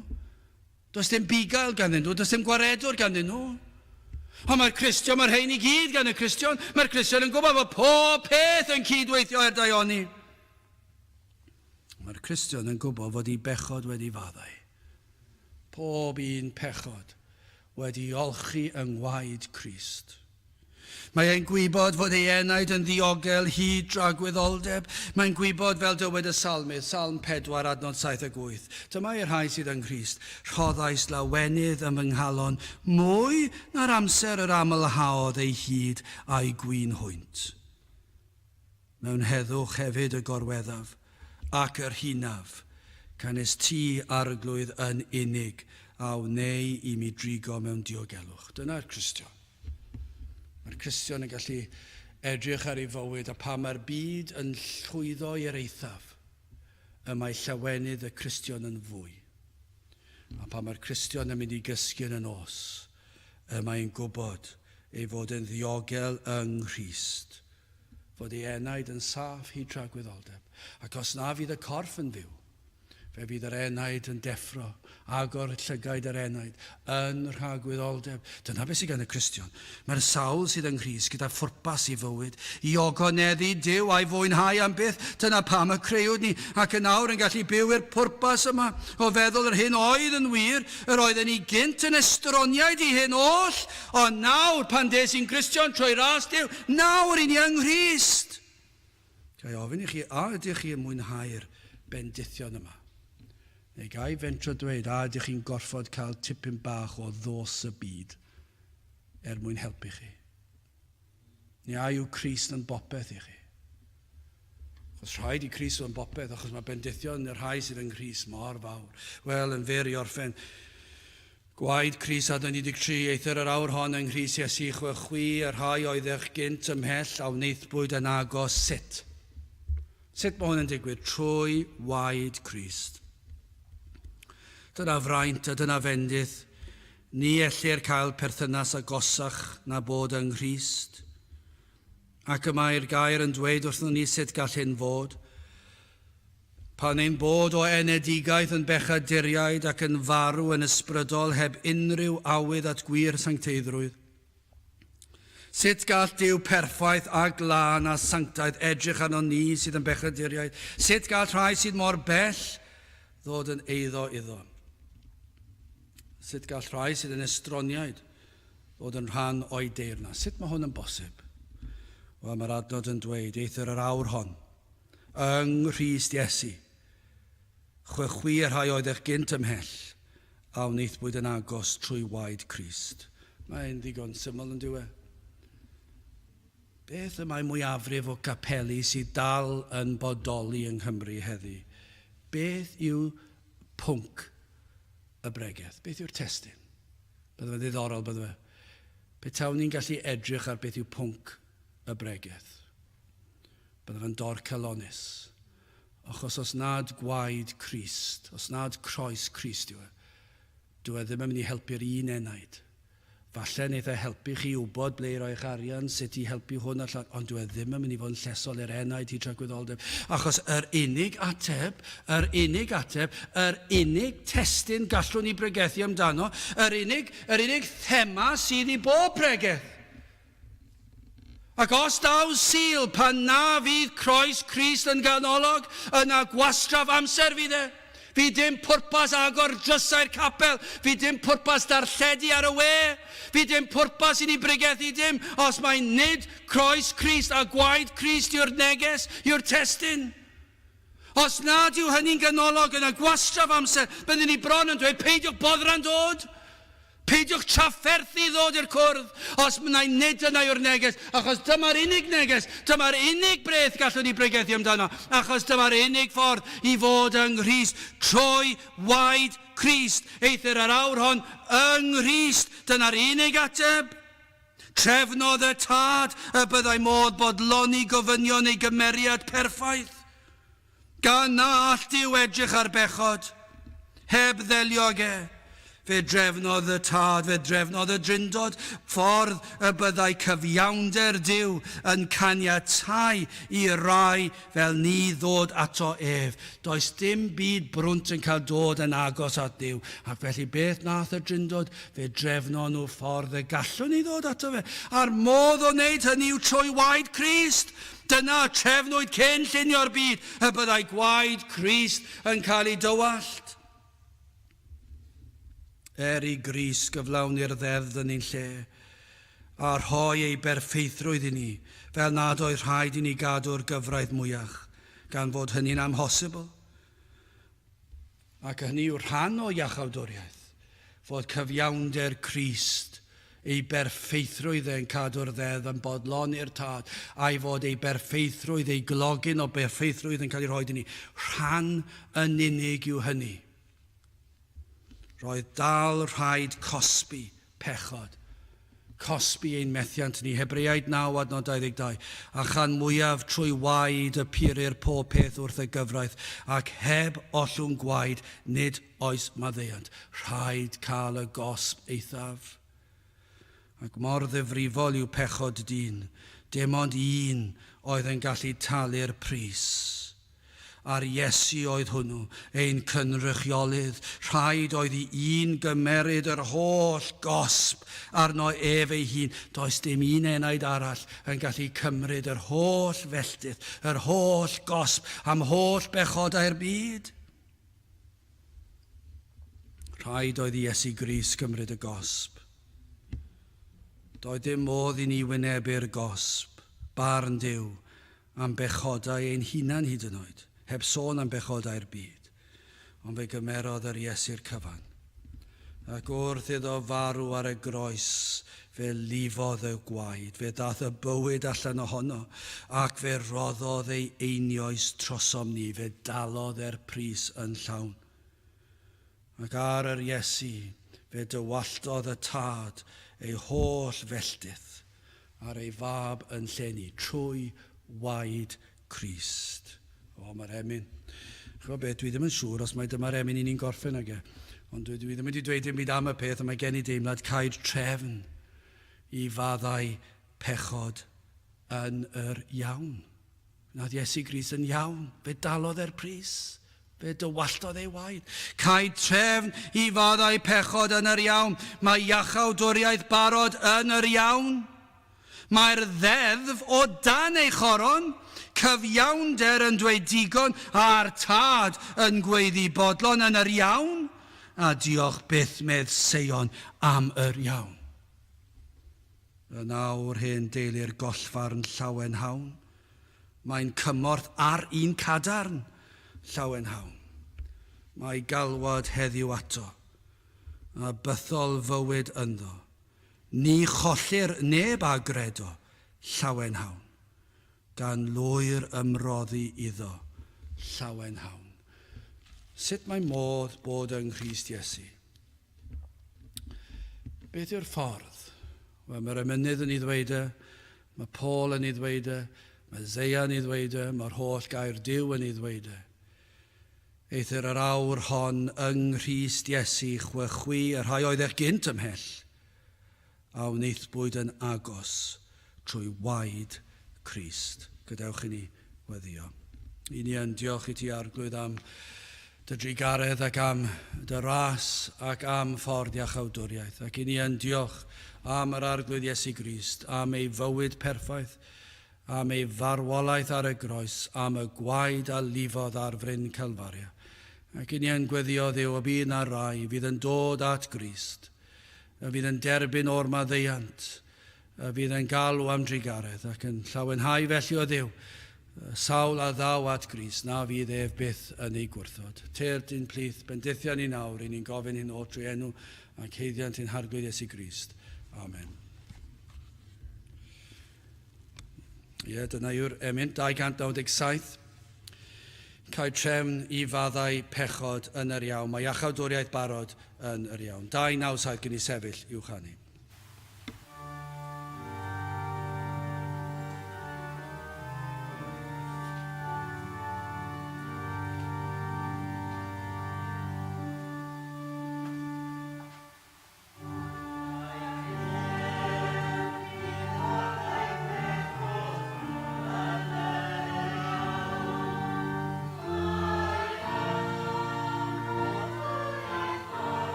[SPEAKER 1] Does dim bugail ganddyn nhw. Does dim gwaredwr ganddyn nhw. Ond mae'r Cristion, mae'r rhain i gyd gan y Cristion. Mae'r Cristion yn gwybod bod pob peth yn cydweithio Daioni. Mae'r Cristion yn gwybod fod ei bechod wedi faddau. Pob un pechod wedi olchi yng ngwaed Crist. Mae e'n gwybod fod ei enaid yn ddiogel hyd dragwyddoldeb. Mae'n gwybod fel dywed y Salmydd, Salm 4:7-8. Dyma i'r rhai sydd yng Nghrist. Rhoddais lawenydd ym fy nghalon mwy na'r amser yr amlhaodd ei hyd a'i gwyn hwynt. Mewn heddwch hefyd y gorweddaf ac yr hunaf, canes ti arglwydd yn unig a wneu i mi drigo mewn diogelwch. Dyna'r Cristion. Mae'r Cristion yn gallu edrych ar ei fywyd a pa mae'r byd yn llwyddo i'r eithaf, y mae llawenydd y Cristion yn fwy. A pa mae'r Cristion yn mynd i gysgu yn y nos, y mae'n gwybod ei fod yn ddiogel yng Nghrist, fod ei enaid yn saff hyd tragwyddoldeb. Ac os na fydd y corff yn fyw, fe fydd yr enaid yn deffro, agor llygaid yr enaid, yn rhagwyddoldeb. Dyna beth sydd gan y Cristion. Mae'r sawl sydd yng Nghrist gyda phwrpas i fywyd, i ogoneddu Duw a'i fwynhau am byth. Dyna pam y creuwyd ni, ac yn nawr yn gallu byw i'r pwrpas yma, o feddwl yr hyn oedd yn wir, yr oedd yn ei gynt yn estroniaid i hyn oll, ond nawr pan des i'n Cristion trwy ras Duw, nawr i ni yng Nghrist. Gai ofyn i chi, a ydych chi yn mwynhau'r bendithion yma? Neu gai fentro dweud, a ydych chi'n gorfod cael tipyn bach o ddos y byd mwyn helpu chi? Neu a yw Crist yn bopeth i chi? Achos rhaid i Crist yn bopeth, achos mae bendithion yr rhai sydd yn Crist mor fawr. Wel, yn fer i orffen, gwaed Crist 13, eithir yr awr hon yng Nghrist Iesu chwi, yr rhai oedd eich gynt ymhell a wneithbwyd yn agos sut? Sut mae hwn yn digwydd? Trwy waed Crist. Dyna fraint a dyna fendith, ni ellir cael perthynas agosach na bod yng Nghrist. Ac y mae'r gair yn dweud wrthyn ni sut gall hyn fod. Pan ein bod o enedigaeth yn bechaduriaid ac yn farw yn ysbrydol heb unrhyw awydd at gwir sancteiddrwydd. Sut gall Duw perffaith a glân a sanctaidd edrych arno ni sydd yn bechaduriaid? Sut gall rhai sydd mor bell ddod yn eiddo iddo? Sut gall rhai sydd yn estroniaid ddod yn rhan o'i deyrnas? Sut mae hwn yn bosib? Wel, mae'r adnod yn dweud, eithir yr awr hon, yng Nghrist Iesu, chwechwyr rhai oedd eich gynt ymhell, a wneithbwyd yn agos trwy waed Crist. Mae'n ddigon syml yn diwedd. Beth y mae mwyafrif o capeli sydd dal yn bodoli yng Nghymru heddi? Beth yw pwnc y bregeth? Beth yw'r testun? Bydde fe'n ddiddorol, bydde fe. Petawn ni'n gallu edrych ar beth yw pwnc y bregeth. Bydde fe'n dor calonus. Achos os nad gwaed Crist, os nad croes Crist yw e, dyw e ddim yn mynd i helpu'r un enaid. Falle wneith e helpu chi wybod ble i roi'ch arian, sut i helpu hwn allan, ond dyw e ddim yn mynd i fod yn llesol i'r enaid i tragwyddoldeb. Achos yr unig ateb, yr unig testun gallwn ni bregethu amdano, yr unig thema sydd i bob pregeth. Ac os daw Sul pan na fydd croes Crist yn ganolog, yna gwastraff amser fydd e. Fi dim pwrpas agor drysau'r capel. Fi dim pwrpas darlledu ar y we. Fi dim pwrpas i ni bregethu dim. Os mae nid croes Crist a gwaed Crist yw'r neges, yw'r testun. Os nad yw hynny'n ganolog yn y gwastraff amser, byddwn ni bron yn dweud, peidiwch boddran dod. Peidiwch trafferthu ddod i'r cwrdd, os mae nid yna yw'r neges, achos dyma'r unig neges, dyma'r unig breth gallwn ni bregethu amdano, achos dyma'r unig ffordd i fod yng Nghrist trwy waed Crist. Eithir yr awr hon yng Nghrist, dyna'r unig ateb. Trefnodd y tad y byddai modd bodloni gofynion ei gymeriad perffaith. Gan na all Duw edrych ar bechod, heb ddelio ge. Fe drefnodd y tad, fe drefnodd y drindod, ffordd y byddai cyfiawnder Duw yn caniatáu i rai fel ni ddod ato ef. Does dim byd brwnt yn cael dod yn agos at Duw. Ac felly beth nath y drindod? Fe drefno nhw ffordd y gallwn ni ddod ato fe. A'r modd o wneud hynny yw trwy waed Crist. Dyna trefnwyd cyn llunio'r byd, y byddai gwaed Crist yn cael ei dywallt. I Grist gyflawni'r ddeddf yn ein lle, a rhoi ei berffeithrwydd i ni, fel nad oedd rhaid i ni gadw'r gyfraith mwyach, gan fod hynny'n amhosibl. Ac hynny yw rhan o iachawdwriaeth, fod cyfiawnder Crist, ei berffeithrwydd yn cadw'r ddeddf yn bodlon i'r tad, a'i fod ei berffeithrwydd, ei glogin o berffeithrwydd yn cael ei rhoi i ni. Rhan yn unig yw hynny. Roedd dal rhaid cosbi pechod. Cosbi ein methiant ni. Hebreaid 9 adnod 22. A chan mwyaf trwy waed y purir pob peth wrth y gyfraith, ac heb ollwng gwaed nid oes maddeuant. Rhaid cael y gosb eithaf. Ac mor ddifrifol yw pechod dyn. Dim ond un oedd yn gallu talu'r pris. Ar Iesu oedd hwnnw, ein cynrychiolydd. Rhaid oedd i un gymeryd yr holl gosb arno ef ei hun. Does dim un enaid arall yn gallu cymryd yr holl felltith, yr holl gosb am holl bechodau'r byd. Rhaid oedd i Iesu Grist cymryd y gosb. Doedd dim modd i ni wynebu'r gosb, barn Duw, am bechodau ein hunan hyd yn oed. Heb sôn am bechodau'r byd, ond fe gymerodd yr Iesu'r cyfan. Ac wrth iddo farw ar y groes, fe lifodd y gwaed, fe dath y bywyd allan ohono, ac fe roddodd ei einioes trosom ni, fe dalodd pris yn llawn. Ac ar yr Iesu, fe dywalltodd y tad, ei holl felltith, ar ei fab yn llenni, trwy waed Crist. O, mae'r emyn. Chwa beth, dwi ddim yn siŵr os mae dyma'r emyn i ni'n gorffen ag e. Ond dwi ddim wedi dweud dim byd am y peth, ond mae gen i deimlad cael trefn i faddau pechod yn yr iawn. Nath Iesu Grist yn iawn. Fe dalodd e'r pris. Fe dywallodd ei waed. Cai trefn I faddau pechod yn yr iawn. Mae iachawdwriaeth barod yn yr iawn. Mae'r ddeddf o dan ei choron. Cyfiawnder yn dweud digon a'r tad yn gweiddi bodlon yn yr iawn. A diolch byth medd Seion am yr iawn. Y nawr hen deulu'r gollfarn llawen hawn. Mae'n cymorth ar un cadarn llawen hawn. Mae galwad heddiw ato, a bythol fywyd ynddo. Ni chollir neb agredo llawen hawn, gan lwyr ymroddi iddo llawen hawn. Sut mae modd bod yng Nghrist Iesu? Beth yw'r ffordd? Wel, mae'r emynydd yn ei ddweud mae Paul yn ei ddweud mae Zeia yn ei ddweud mae'r holl gair Duw yn ei ddweud Eithir yr awr hon yng Nghrist Iesu chwychwi y rhai oedd eich gynt ymhell, a wneithbwyd yn agos trwy waed Crist. Gadewch I ni weddio. I ni yn diolch I ti Arglwydd am dy drigaredd ac am dy ras ac am ffordd iachawdwriaeth. Ac I ni yn diolch am yr Arglwydd Iesu Grist, am ei fywyd perffaith, am ei farwolaeth ar y groes, am y gwaed a lifodd ar fryn Calfaria. Ac I ni yn gweddio Dduw y bydd na rai fydd yn dod at Grist, y fydd yn derbyn o'r maddeiant, y fydd yn galw am drigaredd ac yn llawenhau felly o Dduw, sawl a ddaw at Grist, na fydd ef byth yn ei gwrthod. Teir dyn plith, bendithion I nawr, I ni'n gofyn hyn o trwy enw ac heiddiant i'n Arglwydd Iesu Grist. Amen. Ie, dyna yw'r emyn, 297. Cai trefn I faddau pechod yn yr iawn. Mae iachawdwriaeth barod yn yr iawn. 297 gen I sefyll i'w chanu.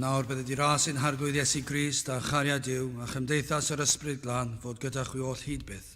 [SPEAKER 1] Nawr bydde di ras i'n Arglwydd Iesu Grist a chariad Duw a chymdeithas yr ysbryd glân fod gyda chwi oll hyd byth